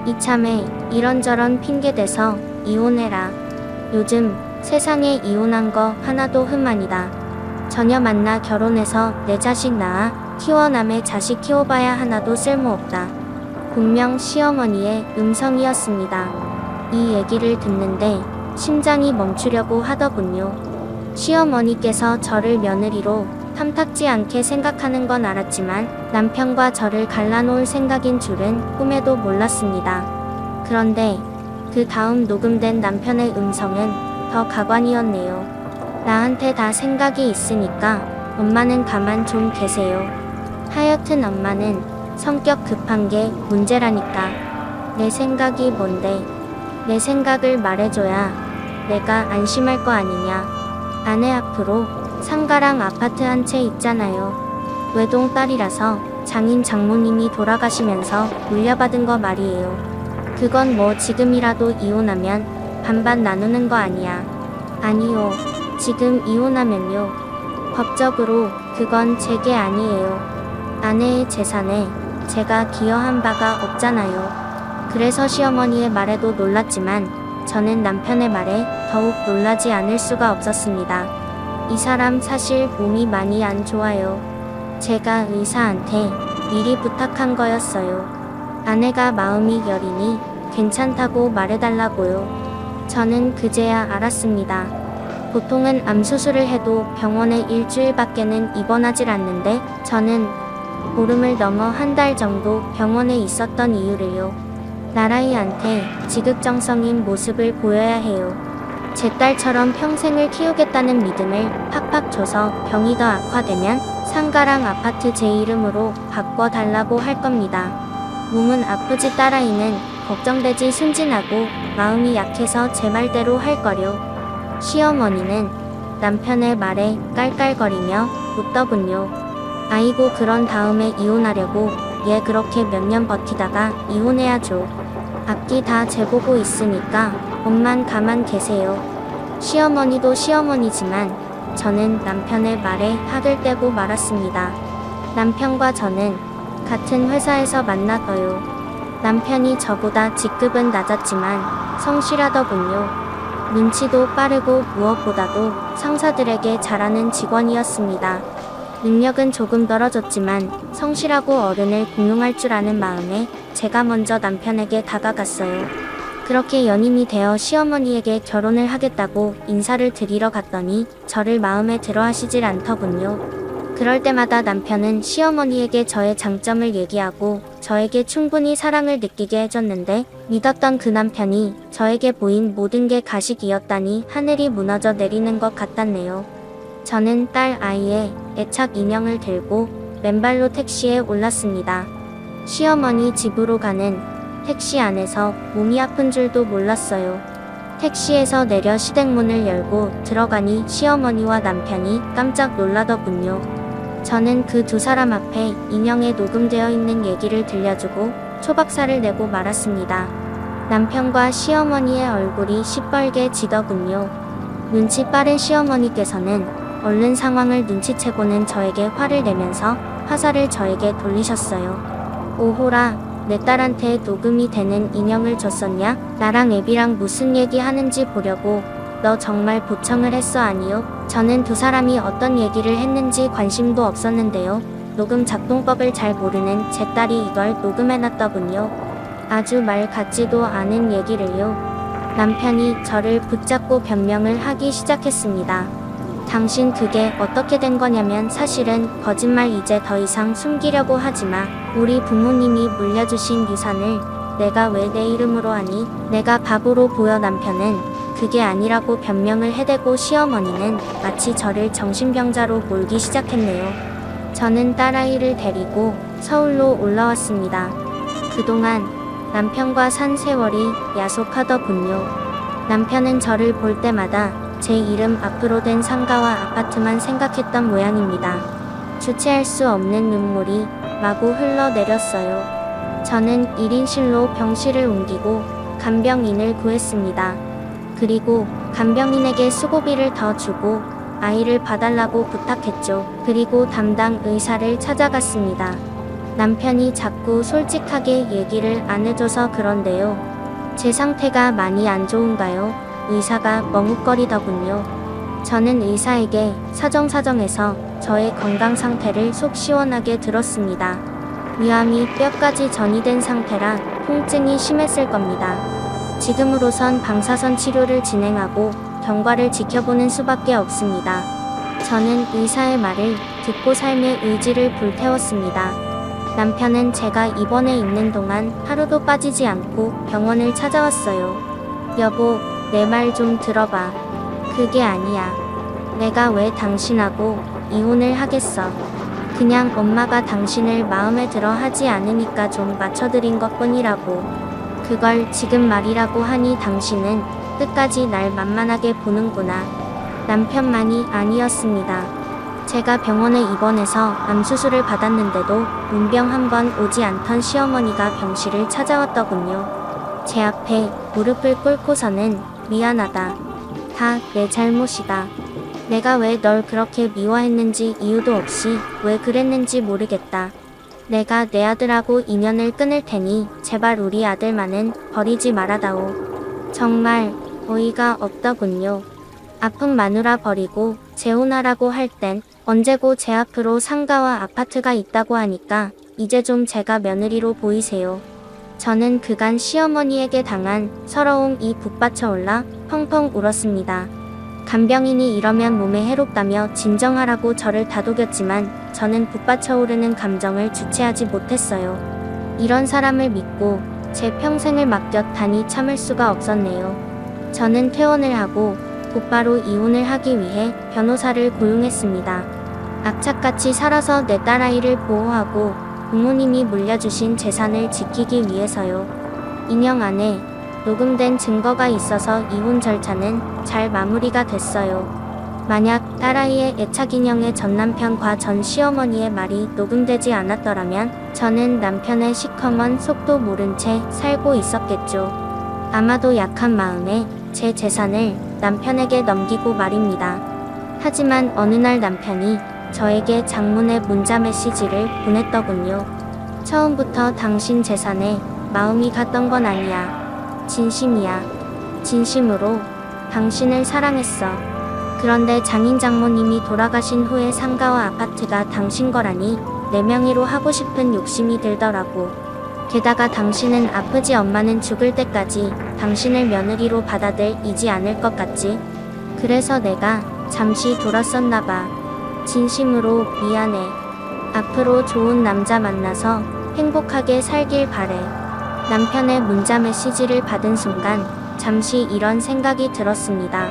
이참에 이런저런 핑계대서 이혼해라. 요즘 세상에 이혼한 거 하나도 흠아니다. 전혀 만나 결혼해서 내 자식 낳아 키워 남의 자식 키워봐야 하나도 쓸모없다. 분명 시어머니의 음성이었습니다. 이 얘기를 듣는데 심장이 멈추려고 하더군요. 시어머니께서 저를 며느리로 탐탁지 않게 생각하는 건 알았지만 남편과 저를 갈라놓을 생각인 줄은 꿈에도 몰랐습니다. 그런데 그 다음 녹음된 남편의 음성은 더 가관이었네요. 나한테 다 생각이 있으니까 엄마는 가만 좀 계세요. 하여튼 엄마는 성격 급한 게 문제라니까. 내 생각이 뭔데? 내 생각을 말해줘야 내가 안심할 거 아니냐. 아내 앞으로 상가랑 아파트 한 채 있잖아요. 외동딸이라서 장인 장모님이 돌아가시면서 물려받은 거 말이에요. 그건 뭐 지금이라도 이혼하면 반반 나누는 거 아니야. 아니요. 지금 이혼하면요. 법적으로 그건 제게 아니에요. 아내의 재산에 제가 기여한 바가 없잖아요. 그래서 시어머니의 말에도 놀랐지만 저는 남편의 말에 더욱 놀라지 않을 수가 없었습니다. 이 사람 사실 몸이 많이 안 좋아요. 제가 의사한테 미리 부탁한 거였어요. 아내가 마음이 여리니 괜찮다고 말해달라고요. 저는 그제야 알았습니다. 보통은 암 수술을 해도 병원에 일주일밖에는 입원하질 않는데 저는 보름을 넘어 한 달 정도 병원에 있었던 이유를요. 나라이한테 지극정성인 모습을 보여야 해요. 제 딸처럼 평생을 키우겠다는 믿음을 팍팍 줘서 병이 더 악화되면 상가랑 아파트 제 이름으로 바꿔달라고 할 겁니다. 몸은 아프지 딸아이는 걱정되지 순진하고 마음이 약해서 제 말대로 할 거려. 시어머니는 남편의 말에 깔깔거리며 웃더군요. 아이고 그런 다음에 이혼하려고 얘 그렇게 몇 년 버티다가 이혼해야죠. 앞뒤 다 재보고 있으니까 엄만 가만 계세요. 시어머니도 시어머니지만 저는 남편의 말에 학을 떼고 말았습니다. 남편과 저는 같은 회사에서 만났어요. 남편이 저보다 직급은 낮았지만 성실하더군요. 눈치도 빠르고 무엇보다도 상사들에게 잘하는 직원이었습니다. 능력은 조금 떨어졌지만 성실하고 어른을 공용할 줄 아는 마음에 제가 먼저 남편에게 다가갔어요. 그렇게 연인이 되어 시어머니에게 결혼을 하겠다고 인사를 드리러 갔더니 저를 마음에 들어 하시질 않더군요. 그럴 때마다 남편은 시어머니에게 저의 장점을 얘기하고 저에게 충분히 사랑을 느끼게 해줬는데 믿었던 그 남편이 저에게 보인 모든 게 가식이었다니 하늘이 무너져 내리는 것 같았네요. 저는 딸 아이의 애착 인형을 들고 맨발로 택시에 올랐습니다. 시어머니 집으로 가는 택시 안에서 몸이 아픈 줄도 몰랐어요. 택시에서 내려 시댁문을 열고 들어가니 시어머니와 남편이 깜짝 놀라더군요. 저는 그 두 사람 앞에 인형에 녹음되어 있는 얘기를 들려주고 초박살을 내고 말았습니다. 남편과 시어머니의 얼굴이 시뻘게 지더군요. 눈치 빠른 시어머니께서는 얼른 상황을 눈치채고는 저에게 화를 내면서 화살을 저에게 돌리셨어요. 오호라, 내 딸한테 녹음이 되는 인형을 줬었냐? 나랑 애비랑 무슨 얘기 하는지 보려고. 너 정말 보청을 했어 아니요? 저는 두 사람이 어떤 얘기를 했는지 관심도 없었는데요. 녹음 작동법을 잘 모르는 제 딸이 이걸 녹음해놨더군요. 아주 말 같지도 않은 얘기를요. 남편이 저를 붙잡고 변명을 하기 시작했습니다. 당신 그게 어떻게 된 거냐면 사실은 거짓말 이제 더 이상 숨기려고 하지마. 우리 부모님이 물려주신 유산을 내가 왜 내 이름으로 하니? 내가 바보로 보여. 남편은 그게 아니라고 변명을 해대고 시어머니는 마치 저를 정신병자로 몰기 시작했네요. 저는 딸아이를 데리고 서울로 올라왔습니다. 그동안 남편과 산 세월이 야속하더군요. 남편은 저를 볼 때마다 제 이름 앞으로 된 상가와 아파트만 생각했던 모양입니다. 주체할 수 없는 눈물이 마구 흘러내렸어요. 저는 1인실로 병실을 옮기고 간병인을 구했습니다. 그리고 간병인에게 수고비를 더 주고 아이를 봐달라고 부탁했죠. 그리고 담당 의사를 찾아갔습니다. 남편이 자꾸 솔직하게 얘기를 안 해줘서 그런데요. 제 상태가 많이 안 좋은가요? 의사가 머뭇거리더군요. 저는 의사에게 사정사정해서 저의 건강 상태를 속 시원하게 들었습니다. 위암이 뼈까지 전이된 상태라 통증이 심했을 겁니다. 지금으로선 방사선 치료를 진행하고 경과를 지켜보는 수밖에 없습니다. 저는 의사의 말을 듣고 삶의 의지를 불태웠습니다. 남편은 제가 입원해 있는 동안 하루도 빠지지 않고 병원을 찾아왔어요. 여보, 내 말 좀 들어봐. 그게 아니야. 내가 왜 당신하고 이혼을 하겠어. 그냥 엄마가 당신을 마음에 들어 하지 않으니까 좀 맞춰드린 것 뿐이라고. 그걸 지금 말이라고 하니 당신은 끝까지 날 만만하게 보는구나. 남편만이 아니었습니다. 제가 병원에 입원해서 암 수술을 받았는데도 문병 한 번 오지 않던 시어머니가 병실을 찾아왔더군요. 제 앞에 무릎을 꿇고서는 미안하다. 다 내 잘못이다. 내가 왜 널 그렇게 미워했는지 이유도 없이 왜 그랬는지 모르겠다. 내가 내 아들하고 인연을 끊을 테니 제발 우리 아들만은 버리지 말아다오. 정말 어이가 없더군요. 아픈 마누라 버리고 재혼하라고 할 땐 언제고 제 앞으로 상가와 아파트가 있다고 하니까 이제 좀 제가 며느리로 보이세요. 저는 그간 시어머니에게 당한 서러움이 북받쳐 올라 펑펑 울었습니다. 간병인이 이러면 몸에 해롭다며 진정하라고 저를 다독였지만 저는 북받쳐 오르는 감정을 주체하지 못했어요. 이런 사람을 믿고 제 평생을 맡겼다니 참을 수가 없었네요. 저는 퇴원을 하고 곧바로 이혼을 하기 위해 변호사를 고용했습니다. 악착같이 살아서 내 딸아이를 보호하고 부모님이 물려주신 재산을 지키기 위해서요. 2년 안에 녹음된 증거가 있어서 이혼 절차는 잘 마무리가 됐어요. 만약 딸아이의 애착 인형의 전 남편과 전 시어머니의 말이 녹음되지 않았더라면 저는 남편의 시커먼 속도 모른 채 살고 있었겠죠. 아마도 약한 마음에 제 재산을 남편에게 넘기고 말입니다. 하지만 어느 날 남편이 저에게 장문의 문자 메시지를 보냈더군요. 처음부터 당신 재산에 마음이 갔던 건 아니야. 진심이야. 진심으로 당신을 사랑했어. 그런데 장인 장모님이 돌아가신 후에 상가와 아파트가 당신 거라니 내 명의로 하고 싶은 욕심이 들더라고. 게다가 당신은 아프지 엄마는 죽을 때까지 당신을 며느리로 받아들이지 않을 것 같지? 그래서 내가 잠시 돌았었나 봐. 진심으로 미안해. 앞으로 좋은 남자 만나서 행복하게 살길 바래. 남편의 문자 메시지를 받은 순간 잠시 이런 생각이 들었습니다.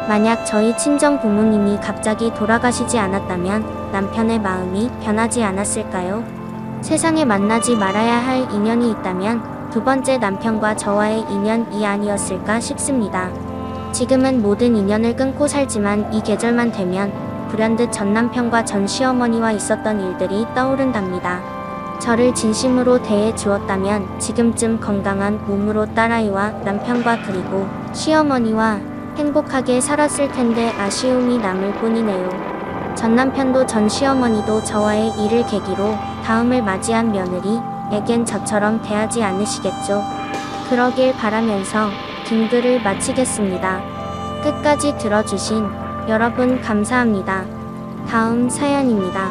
만약 저희 친정 부모님이 갑자기 돌아가시지 않았다면 남편의 마음이 변하지 않았을까요? 세상에 만나지 말아야 할 인연이 있다면 두 번째 남편과 저와의 인연이 아니었을까 싶습니다. 지금은 모든 인연을 끊고 살지만 이 계절만 되면 불현듯 전 남편과 전 시어머니와 있었던 일들이 떠오른답니다. 저를 진심으로 대해 주었다면 지금쯤 건강한 몸으로 딸아이와 남편과 그리고 시어머니와 행복하게 살았을 텐데 아쉬움이 남을 뿐이네요. 전 남편도 전 시어머니도 저와의 일을 계기로 다음을 맞이한 며느리에겐 저처럼 대하지 않으시겠죠. 그러길 바라면서 긴 글을 마치겠습니다. 끝까지 들어주신 여러분 감사합니다. 다음 사연입니다.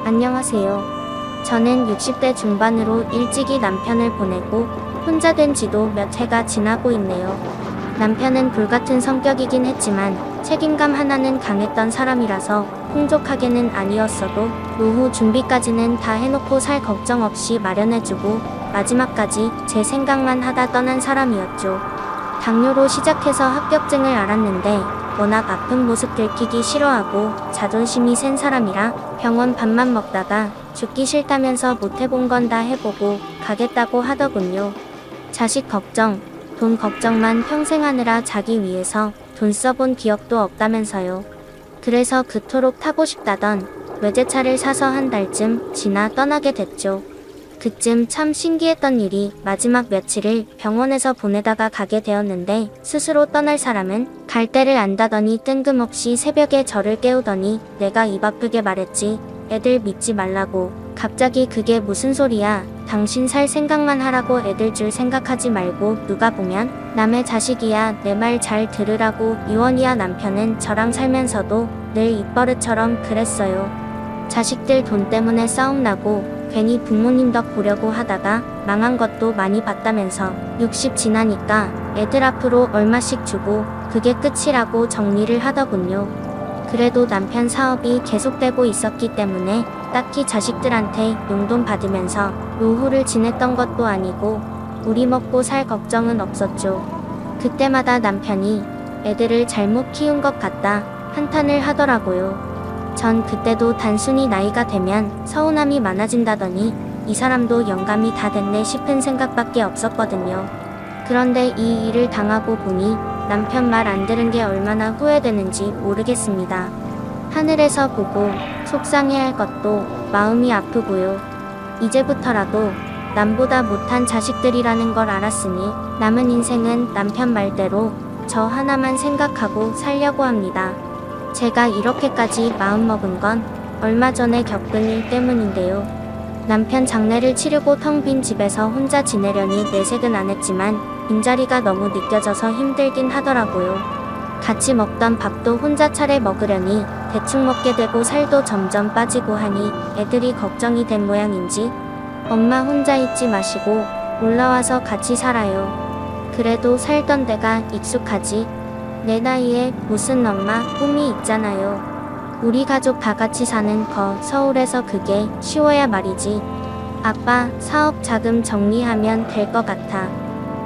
안녕하세요. 저는 60대 중반으로 일찍이 남편을 보내고 혼자 된 지도 몇 해가 지나고 있네요. 남편은 불같은 성격이긴 했지만 책임감 하나는 강했던 사람이라서 풍족하게는 아니었어도 노후 준비까지는 다 해놓고 살 걱정 없이 마련해주고 마지막까지 제 생각만 하다 떠난 사람이었죠. 당뇨로 시작해서 합격증을 알았는데 워낙 아픈 모습 들키기 싫어하고 자존심이 센 사람이라 병원 밥만 먹다가 죽기 싫다면서 못해본 건 다 해보고 가겠다고 하더군요. 자식 걱정, 돈 걱정만 평생 하느라 자기 위해서 돈 써본 기억도 없다면서요. 그래서 그토록 타고 싶다던 외제차를 사서 한 달쯤 지나 떠나게 됐죠. 그쯤 참 신기했던 일이 마지막 며칠을 병원에서 보내다가 가게 되었는데 스스로 떠날 사람은 갈 때를 안다더니 뜬금없이 새벽에 저를 깨우더니 내가 입 아프게 말했지. 애들 믿지 말라고. 갑자기 그게 무슨 소리야. 당신 살 생각만 하라고 애들 줄 생각하지 말고 누가 보면 남의 자식이야. 내 말 잘 들으라고. 유언이야. 남편은 저랑 살면서도 늘 입버릇처럼 그랬어요. 자식들 돈 때문에 싸움 나고 괜히 부모님 덕 보려고 하다가 망한 것도 많이 봤다면서 60 지나니까 애들 앞으로 얼마씩 주고 그게 끝이라고 정리를 하더군요. 그래도 남편 사업이 계속되고 있었기 때문에 딱히 자식들한테 용돈 받으면서 노후를 지냈던 것도 아니고 우리 먹고 살 걱정은 없었죠. 그때마다 남편이 애들을 잘못 키운 것 같다 한탄을 하더라고요. 전 그때도 단순히 나이가 되면 서운함이 많아진다더니 이 사람도 영감이 다 됐네 싶은 생각밖에 없었거든요. 그런데 이 일을 당하고 보니 남편 말 안 들은 게 얼마나 후회되는지 모르겠습니다. 하늘에서 보고 속상해할 것도 마음이 아프고요. 이제부터라도 남보다 못한 자식들이라는 걸 알았으니 남은 인생은 남편 말대로 저 하나만 생각하고 살려고 합니다. 제가 이렇게까지 마음먹은 건 얼마 전에 겪은 일 때문인데요. 남편 장례를 치르고 텅 빈 집에서 혼자 지내려니 내색은 안 했지만 빈자리가 너무 느껴져서 힘들긴 하더라고요. 같이 먹던 밥도 혼자 차례 먹으려니 대충 먹게 되고 살도 점점 빠지고 하니 애들이 걱정이 된 모양인지 엄마 혼자 있지 마시고 올라와서 같이 살아요. 그래도 살던 데가 익숙하지. 내 나이에 무슨 엄마 꿈이 있잖아요. 우리 가족 다 같이 사는 거 서울에서 그게 쉬워야 말이지. 아빠 사업 자금 정리하면 될 것 같아.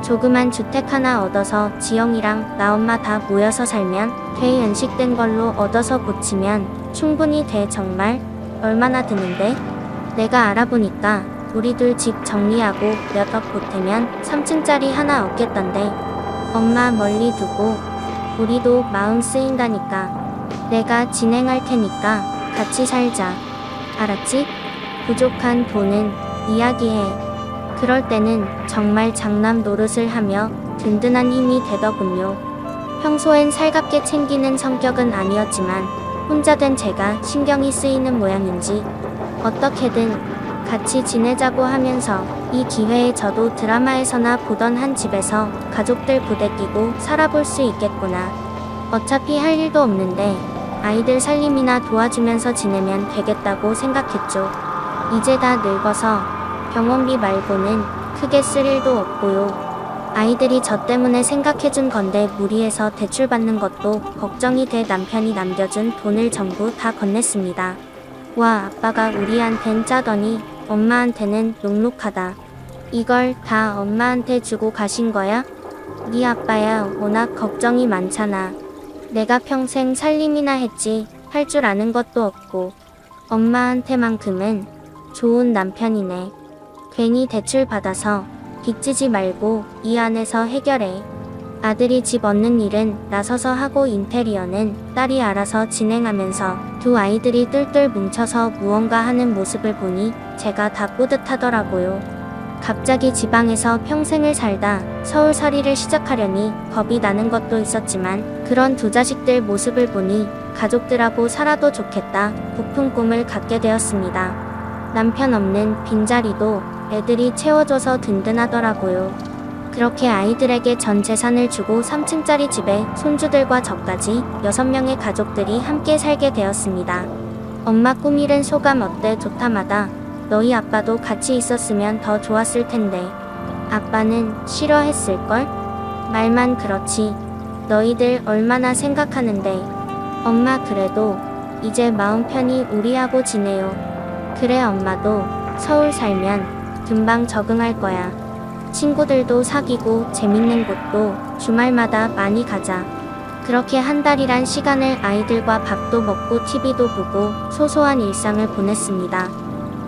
조그만 주택 하나 얻어서 지영이랑 나 엄마 다 모여서 살면 돼. 연식된 걸로 얻어서 고치면 충분히 돼. 정말 얼마나 드는데? 내가 알아보니까 우리 둘 집 정리하고 몇 억 보태면 3층짜리 하나 얻겠던데. 엄마 멀리 두고 우리도 마음 쓰인다니까. 내가 진행할 테니까 같이 살자. 알았지? 부족한 돈은 이야기해. 그럴 때는 정말 장남 노릇을 하며 든든한 힘이 되더군요. 평소엔 살갑게 챙기는 성격은 아니었지만 혼자 된 제가 신경이 쓰이는 모양인지 어떻게든 같이 지내자고 하면서 이 기회에 저도 드라마에서나 보던 한 집에서 가족들 부대 끼고 살아볼 수 있겠구나. 어차피 할 일도 없는데 아이들 살림이나 도와주면서 지내면 되겠다고 생각했죠. 이제 다 늙어서 병원비 말고는 크게 쓸 일도 없고요. 아이들이 저 때문에 생각해준 건데 무리해서 대출받는 것도 걱정이 돼 남편이 남겨준 돈을 전부 다 건넸습니다. 와, 아빠가 우리한텐 짜더니 엄마한테는 녹록하다. 이걸 다 엄마한테 주고 가신 거야? 네 아빠야 워낙 걱정이 많잖아. 내가 평생 살림이나 했지 할 줄 아는 것도 없고 엄마한테만큼은 좋은 남편이네. 괜히 대출 받아서 빚지지 말고 이 안에서 해결해. 아들이 집 얻는 일은 나서서 하고 인테리어는 딸이 알아서 진행하면서 두 아이들이 똘똘 뭉쳐서 무언가 하는 모습을 보니 제가 다 뿌듯하더라고요. 갑자기 지방에서 평생을 살다 서울살이를 시작하려니 겁이 나는 것도 있었지만 그런 두 자식들 모습을 보니 가족들하고 살아도 좋겠다 부푼 꿈을 갖게 되었습니다. 남편 없는 빈자리도 애들이 채워줘서 든든하더라고요. 그렇게 아이들에게 전 재산을 주고 3층짜리 집에 손주들과 저까지 6명의 가족들이 함께 살게 되었습니다. 엄마 꿈이른 소감 어때? 좋다마다 너희 아빠도 같이 있었으면 더 좋았을 텐데. 아빠는 싫어했을걸? 말만 그렇지. 너희들 얼마나 생각하는데. 엄마 그래도 이제 마음 편히 우리하고 지내요. 그래 엄마도 서울 살면 금방 적응할 거야. 친구들도 사귀고 재밌는 곳도 주말마다 많이 가자. 그렇게 한 달이란 시간을 아이들과 밥도 먹고 TV도 보고 소소한 일상을 보냈습니다.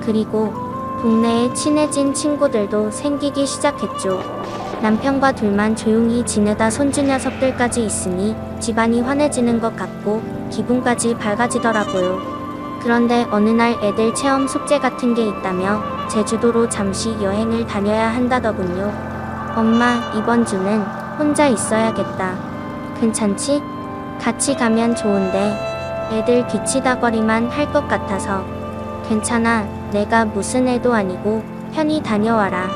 그리고 동네에 친해진 친구들도 생기기 시작했죠. 남편과 둘만 조용히 지내다 손주 녀석들까지 있으니 집안이 환해지는 것 같고 기분까지 밝아지더라고요. 그런데 어느 날 애들 체험 숙제 같은 게 있다며 제주도로 잠시 여행을 다녀야 한다더군요. 엄마, 이번 주는 혼자 있어야겠다. 괜찮지? 같이 가면 좋은데 애들 뒤치다거리만 할 것 같아서. 괜찮아. 내가 무슨 애도 아니고 편히 다녀와라.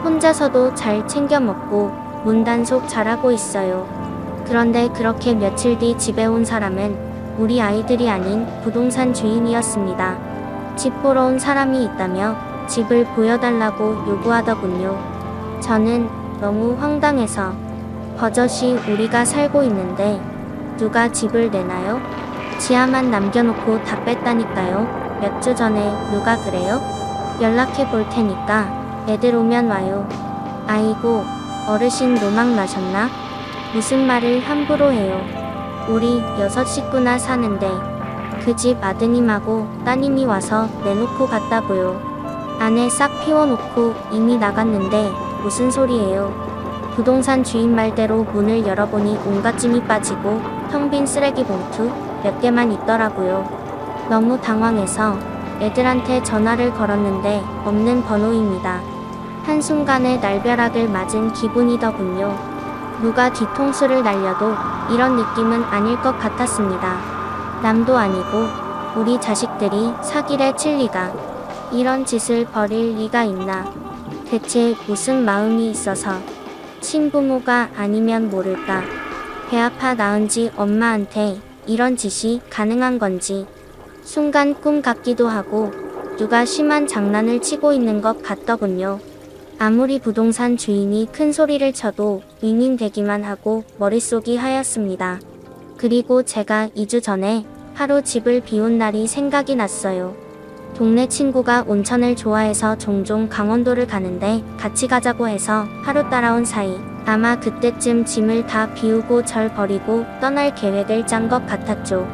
혼자서도 잘 챙겨 먹고 문단속 잘하고 있어요. 그런데 그렇게 며칠 뒤 집에 온 사람은 우리 아이들이 아닌 부동산 주인이었습니다. 집 보러 온 사람이 있다며 집을 보여달라고 요구하더군요. 저는 너무 황당해서 버젓이 우리가 살고 있는데 누가 집을 내나요? 지하만 남겨놓고 다 뺐다니까요. 몇 주 전에. 누가 그래요? 연락해 볼 테니까 애들 오면 와요. 아이고, 어르신 노망 나셨나? 무슨 말을 함부로 해요. 우리 6 식구나 사는데 그 집 아드님하고 따님이 와서 내놓고 갔다고요. 안에 싹 피워놓고 이미 나갔는데 무슨 소리예요. 부동산 주인 말대로 문을 열어보니 온갖 짐이 빠지고 텅 빈 쓰레기 봉투 몇 개만 있더라고요. 너무 당황해서 애들한테 전화를 걸었는데 없는 번호입니다. 한순간에 날벼락을 맞은 기분이더군요. 누가 뒤통수를 날려도 이런 느낌은 아닐 것 같았습니다. 남도 아니고 우리 자식들이 사기를 칠 리가, 이런 짓을 벌일 리가 있나. 대체 무슨 마음이 있어서 친부모가 아니면 모를까. 배 아파 낳은 지 엄마한테 이런 짓이 가능한 건지 순간 꿈 같기도 하고 누가 심한 장난을 치고 있는 것 같더군요. 아무리 부동산 주인이 큰 소리를 쳐도 윙윙대기만 하고 머릿속이 하얗습니다. 그리고 제가 2주 전에 하루 집을 비운 날이 생각이 났어요. 동네 친구가 온천을 좋아해서 종종 강원도를 가는데 같이 가자고 해서 하루 따라온 사이 아마 그때쯤 짐을 다 비우고 절 버리고 떠날 계획을 짠 것 같았죠.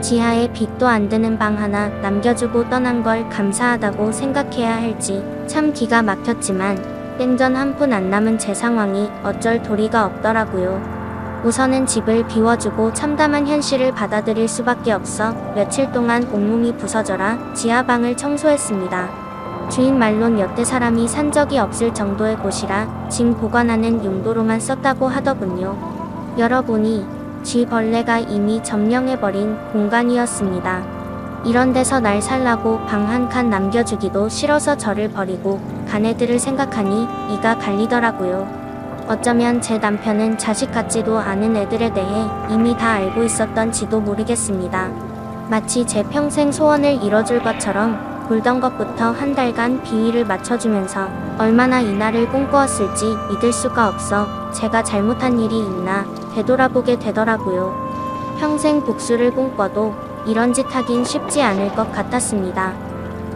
지하에 빛도 안 드는 방 하나 남겨주고 떠난 걸 감사하다고 생각해야 할지 참 기가 막혔지만 땡전 한 푼 안 남은 제 상황이 어쩔 도리가 없더라고요. 우선은 집을 비워주고 참담한 현실을 받아들일 수밖에 없어 며칠 동안 온몸이 부서져라 지하방을 청소했습니다. 주인 말론 여태 사람이 산 적이 없을 정도의 곳이라 짐 보관하는 용도로만 썼다고 하더군요. 열어보니 쥐벌레가 이미 점령해버린 공간이었습니다. 이런 데서 날 살라고 방 한 칸 남겨주기도 싫어서 저를 버리고 간 애들을 생각하니 이가 갈리더라고요. 어쩌면 제 남편은 자식 같지도 않은 애들에 대해 이미 다 알고 있었던지도 모르겠습니다. 마치 제 평생 소원을 이뤄줄 것처럼 굴던 것부터 한 달간 비위를 맞춰주면서 얼마나 이날을 꿈꾸었을지 믿을 수가 없어 제가 잘못한 일이 있나 되돌아보게 되더라고요. 평생 복수를 꿈꿔도 이런 짓 하긴 쉽지 않을 것 같았습니다.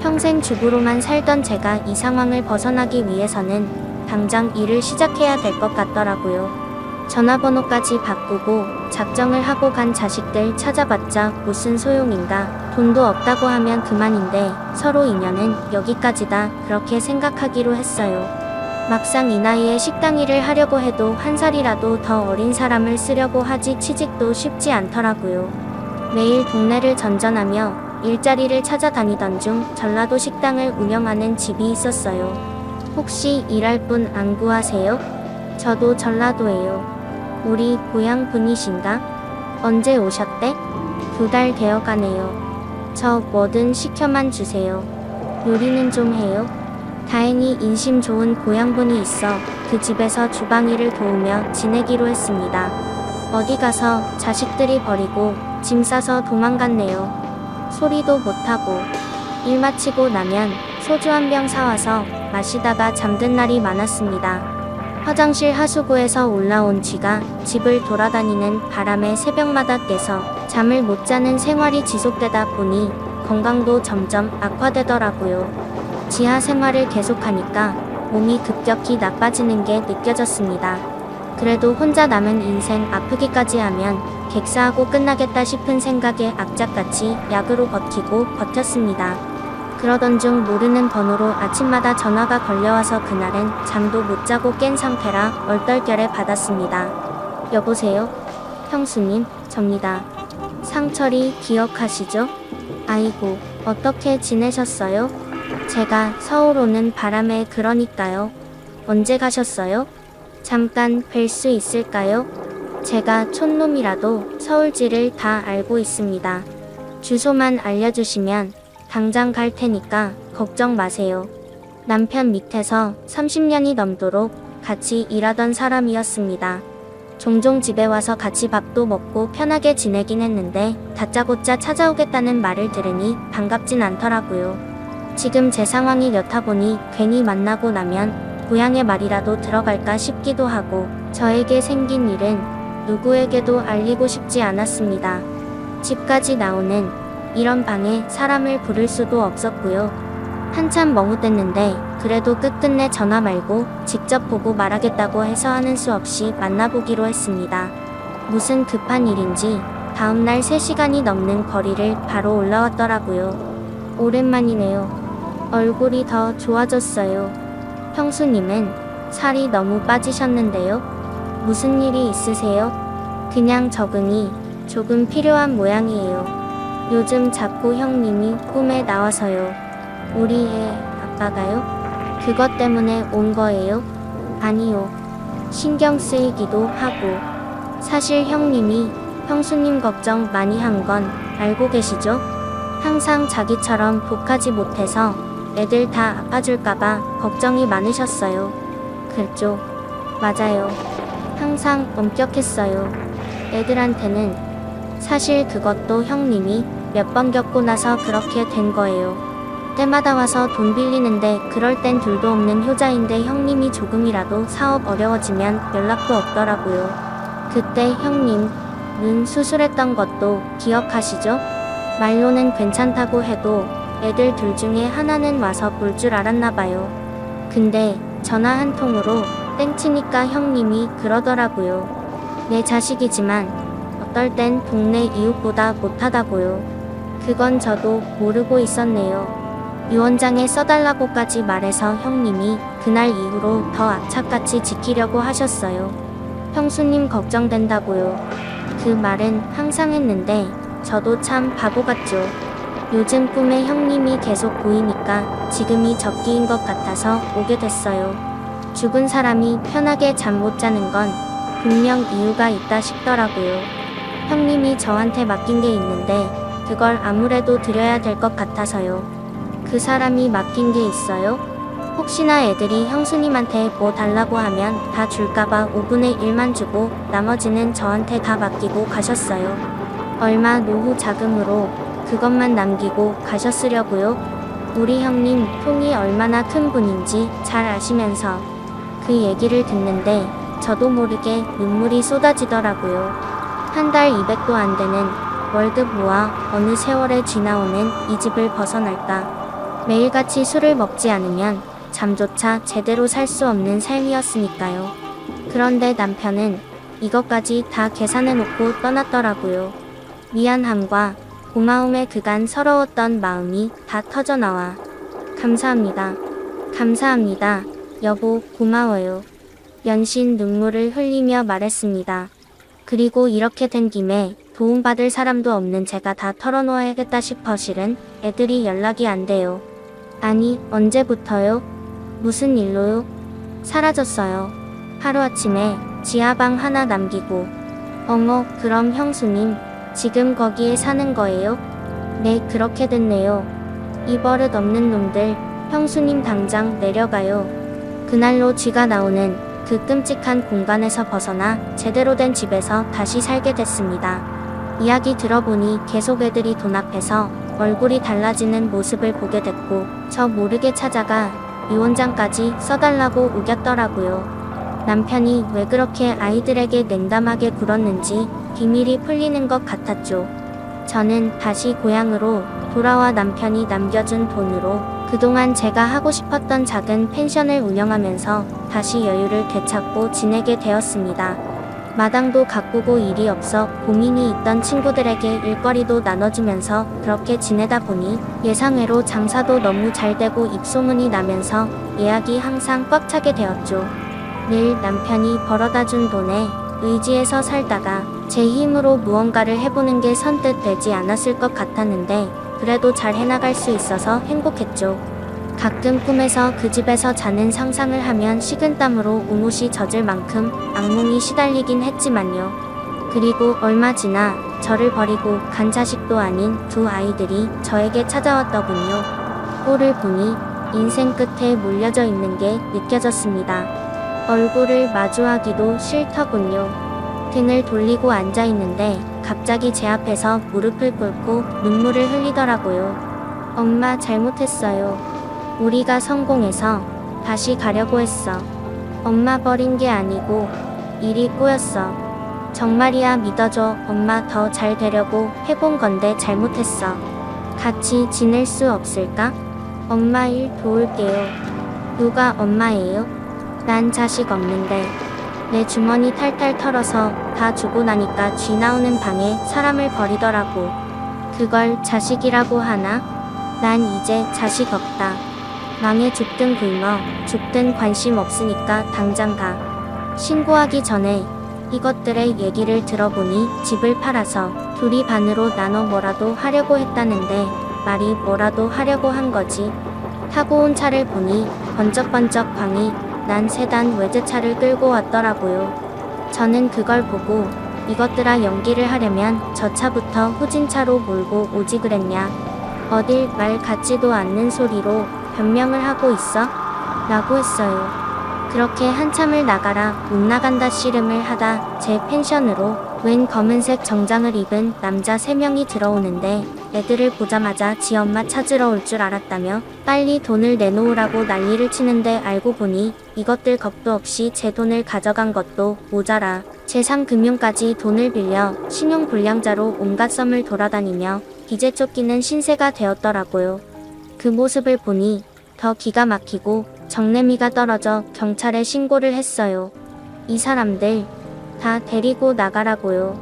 평생 주부로만 살던 제가 이 상황을 벗어나기 위해서는 당장 일을 시작해야 될 것 같더라고요. 전화번호까지 바꾸고 작정을 하고 간 자식들 찾아봤자 무슨 소용인가. 돈도 없다고 하면 그만인데 서로 인연은 여기까지다 그렇게 생각하기로 했어요. 막상 이 나이에 식당 일을 하려고 해도 한 살이라도 더 어린 사람을 쓰려고 하지 취직도 쉽지 않더라고요. 매일 동네를 전전하며 일자리를 찾아다니던 중 전라도 식당을 운영하는 집이 있었어요. 혹시 일할 분 안 구하세요? 저도 전라도예요. 우리 고향 분이신가? 언제 오셨대? 2달 되어 가네요. 저 뭐든 시켜만 주세요. 요리는 좀 해요? 다행히 인심 좋은 고향분이 있어 그 집에서 주방 일을 도우며 지내기로 했습니다. 어디 가서 자식들이 버리고 짐 싸서 도망갔네요. 소리도 못하고. 일 마치고 나면 소주 한 병 사와서 마시다가 잠든 날이 많았습니다. 화장실 하수구에서 올라온 쥐가 집을 돌아다니는 바람에 새벽마다 깨서 잠을 못 자는 생활이 지속되다 보니 건강도 점점 악화되더라고요. 지하 생활을 계속하니까 몸이 급격히 나빠지는 게 느껴졌습니다. 그래도 혼자 남은 인생 아프기까지 하면 객사하고 끝나겠다 싶은 생각에 악착같이 약으로 버티고 버텼습니다. 그러던 중 모르는 번호로 아침마다 전화가 걸려와서 그날은 잠도 못 자고 깬 상태라 얼떨결에 받았습니다. 여보세요? 형수님, 접니다. 상철이 기억하시죠? 아이고, 어떻게 지내셨어요? 제가 서울 오는 바람에 그러니까요. 언제 가셨어요? 잠깐 뵐 수 있을까요? 제가 촌놈이라도 서울지를 다 알고 있습니다. 주소만 알려주시면 당장 갈 테니까 걱정 마세요. 남편 밑에서 30년이 넘도록 같이 일하던 사람이었습니다. 종종 집에 와서 같이 밥도 먹고 편하게 지내긴 했는데 다짜고짜 찾아오겠다는 말을 들으니 반갑진 않더라고요. 지금 제 상황이 여타 보니 괜히 만나고 나면 고향의 말이라도 들어갈까 싶기도 하고 저에게 생긴 일은 누구에게도 알리고 싶지 않았습니다. 집까지 나오는 이런 방에 사람을 부를 수도 없었고요. 한참 머뭇댔는데 그래도 끝끝내 전화 말고 직접 보고 말하겠다고 해서 하는 수 없이 만나보기로 했습니다. 무슨 급한 일인지 다음날 3시간이 넘는 거리를 바로 올라왔더라고요. 오랜만이네요. 얼굴이 더 좋아졌어요. 형수님은 살이 너무 빠지셨는데요. 무슨 일이 있으세요? 그냥 적응이 조금 필요한 모양이에요. 요즘 자꾸 형님이 꿈에 나와서요. 우리 애 아빠가요? 그것 때문에 온 거예요? 아니요. 신경 쓰이기도 하고. 사실 형님이 형수님 걱정 많이 한 건 알고 계시죠? 항상 자기처럼 독하지 못해서 애들 다 아파줄까봐 걱정이 많으셨어요. 그죠? 맞아요. 항상 엄격했어요. 애들한테는. 사실 그것도 형님이 몇 번 겪고 나서 그렇게 된 거예요. 때마다 와서 돈 빌리는데 그럴 땐 둘도 없는 효자인데 형님이 조금이라도 사업 어려워지면 연락도 없더라고요. 그때 형님 눈 수술했던 것도 기억하시죠? 말로는 괜찮다고 해도 애들 둘 중에 하나는 와서 볼 줄 알았나 봐요. 근데 전화 한 통으로 땡치니까 형님이 그러더라고요. 내 자식이지만 어떨 땐 동네 이웃보다 못하다고요. 그건 저도 모르고 있었네요. 유언장에 써달라고까지 말해서 형님이 그날 이후로 더 악착같이 지키려고 하셨어요. 형수님 걱정된다고요. 그 말은 항상 했는데 저도 참 바보 같죠. 요즘 꿈에 형님이 계속 보이니까 지금이 적기인 것 같아서 오게 됐어요. 죽은 사람이 편하게 잠 못 자는 건 분명 이유가 있다 싶더라고요. 형님이 저한테 맡긴 게 있는데 그걸 아무래도 드려야 될 것 같아서요. 그 사람이 맡긴 게 있어요? 혹시나 애들이 형수님한테 뭐 달라고 하면 다 줄까봐 5분의 1만 주고 나머지는 저한테 다 맡기고 가셨어요. 얼마 노후 자금으로 그것만 남기고 가셨으려고요? 우리 형님 통이 얼마나 큰 분인지 잘 아시면서 그 얘기를 듣는데 저도 모르게 눈물이 쏟아지더라고요. 한 달 200도 안 되는 월급 모아 어느 세월에 쥐나오는 이 집을 벗어날까. 매일같이 술을 먹지 않으면 잠조차 제대로 살 수 없는 삶이었으니까요. 그런데 남편은 이것까지 다 계산해놓고 떠났더라고요. 미안함과 고마움에 그간 서러웠던 마음이 다 터져나와. 감사합니다. 감사합니다. 여보, 고마워요. 연신 눈물을 흘리며 말했습니다. 그리고 이렇게 된 김에 도움받을 사람도 없는 제가 다 털어놓아야겠다 싶어 실은 애들이 연락이 안 돼요. 아니, 언제부터요? 무슨 일로요? 사라졌어요. 하루아침에 지하방 하나 남기고. 어머, 그럼 형수님 지금 거기에 사는 거예요? 네, 그렇게 됐네요. 이 버릇 없는 놈들, 형수님 당장 내려가요. 그날로 쥐가 나오는 그 끔찍한 공간에서 벗어나 제대로 된 집에서 다시 살게 됐습니다. 이야기 들어보니 계속 애들이 돈 앞에서 얼굴이 달라지는 모습을 보게 됐고 저 모르게 찾아가 유언장까지 써달라고 우겼더라고요. 남편이 왜 그렇게 아이들에게 냉담하게 굴었는지 비밀이 풀리는 것 같았죠. 저는 다시 고향으로 돌아와 남편이 남겨준 돈으로 그동안 제가 하고 싶었던 작은 펜션을 운영하면서 다시 여유를 되찾고 지내게 되었습니다. 마당도 가꾸고 일이 없어 고민이 있던 친구들에게 일거리도 나눠주면서 그렇게 지내다 보니 예상외로 장사도 너무 잘 되고 입소문이 나면서 예약이 항상 꽉 차게 되었죠. 늘 남편이 벌어다준 돈에 의지해서 살다가 제 힘으로 무언가를 해보는 게 선뜻 되지 않았을 것 같았는데 그래도 잘 해나갈 수 있어서 행복했죠. 가끔 꿈에서 그 집에서 자는 상상을 하면 식은땀으로 옷이 젖을 만큼 악몽이 시달리긴 했지만요. 그리고 얼마 지나 저를 버리고 간 자식도 아닌 두 아이들이 저에게 찾아왔더군요. 꼴을 보니 인생 끝에 몰려져 있는 게 느껴졌습니다. 얼굴을 마주하기도 싫더군요. 등을 돌리고 앉아있는데 갑자기 제 앞에서 무릎을 꿇고 눈물을 흘리더라고요. 엄마 잘못했어요. 우리가 성공해서 다시 가려고 했어. 엄마 버린 게 아니고 일이 꼬였어. 정말이야 믿어줘. 엄마 더 잘 되려고 해본 건데 잘못했어. 같이 지낼 수 없을까? 엄마 일 도울게요. 누가 엄마예요? 난 자식 없는데. 내 주머니 탈탈 털어서 다 주고 나니까 쥐 나오는 방에 사람을 버리더라고. 그걸 자식이라고 하나? 난 이제 자식 없다. 망해 죽든 굶어 죽든 관심 없으니까 당장 가. 신고하기 전에 이것들의 얘기를 들어보니 집을 팔아서 둘이 반으로 나눠 뭐라도 하려고 했다는데 말이 뭐라도 하려고 한 거지. 타고 온 차를 보니 번쩍번쩍 광이 난 세단 외제차를 끌고 왔더라고요. 저는 그걸 보고 이것들아 연기를 하려면 저 차부터 후진차로 몰고 오지 그랬냐. 어딜 말 같지도 않는 소리로 변명을 하고 있어? 라고 했어요. 그렇게 한참을 나가라 못 나간다 씨름을 하다 제 펜션으로 웬 검은색 정장을 입은 남자 3명이 들어오는데 애들을 보자마자 지 엄마 찾으러 올 줄 알았다며 빨리 돈을 내놓으라고 난리를 치는데 알고 보니 이것들 겁도 없이 제 돈을 가져간 것도 모자라 재상금융까지 돈을 빌려 신용불량자로 온갖 섬을 돌아다니며 빚에 쫓기는 신세가 되었더라고요. 그 모습을 보니 더 기가 막히고 정내미가 떨어져 경찰에 신고를 했어요. 이 사람들 다 데리고 나가라고요.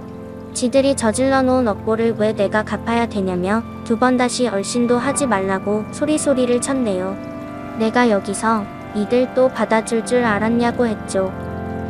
지들이 저질러 놓은 업보를 왜 내가 갚아야 되냐며 2번 다시 얼씬도 하지 말라고 소리소리를 쳤네요. 내가 여기서 이들 또 받아줄 줄 알았냐고 했죠.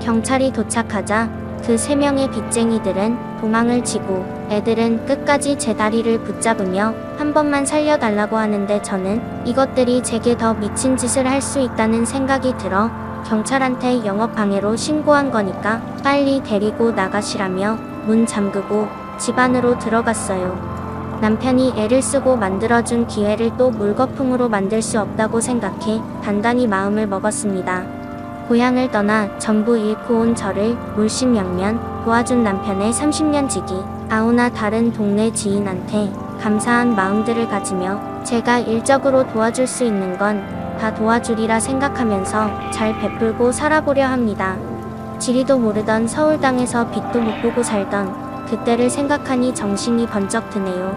경찰이 도착하자 그 3명의 빚쟁이들은 도망을 치고 애들은 끝까지 제 다리를 붙잡으며 한 번만 살려달라고 하는데 저는 이것들이 제게 더 미친 짓을 할 수 있다는 생각이 들어 경찰한테 영업방해로 신고한 거니까 빨리 데리고 나가시라며 문 잠그고 집 안으로 들어갔어요. 남편이 애를 쓰고 만들어준 기회를 또 물거품으로 만들 수 없다고 생각해 단단히 마음을 먹었습니다. 고향을 떠나 전부 잃고 온 저를 물심양면 도와준 남편의 30년 지기 아우나 다른 동네 지인한테 감사한 마음들을 가지며 제가 일적으로 도와줄 수 있는 건 다 도와주리라 생각하면서 잘 베풀고 살아보려 합니다. 지리도 모르던 서울 땅에서 빛도 못 보고 살던 그때를 생각하니 정신이 번쩍 드네요.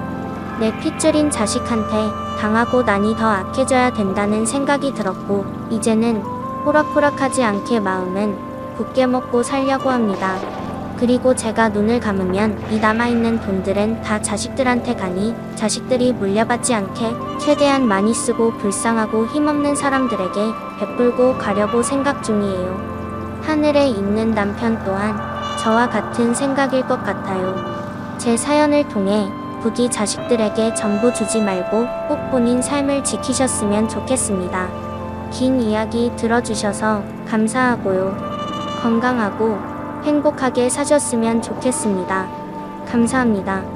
내 핏줄인 자식한테 당하고 나니 더 악해져야 된다는 생각이 들었고 이제는 호락호락하지 않게 마음은 굳게 먹고 살려고 합니다. 그리고 제가 눈을 감으면 이 남아있는 돈들은 다 자식들한테 가니 자식들이 물려받지 않게 최대한 많이 쓰고 불쌍하고 힘없는 사람들에게 베풀고 가려고 생각 중이에요. 하늘에 있는 남편 또한 저와 같은 생각일 것 같아요. 제 사연을 통해 부디 자식들에게 전부 주지 말고 꼭 본인 삶을 지키셨으면 좋겠습니다. 긴 이야기 들어주셔서 감사하고요. 건강하고 행복하게 사셨으면 좋겠습니다. 감사합니다.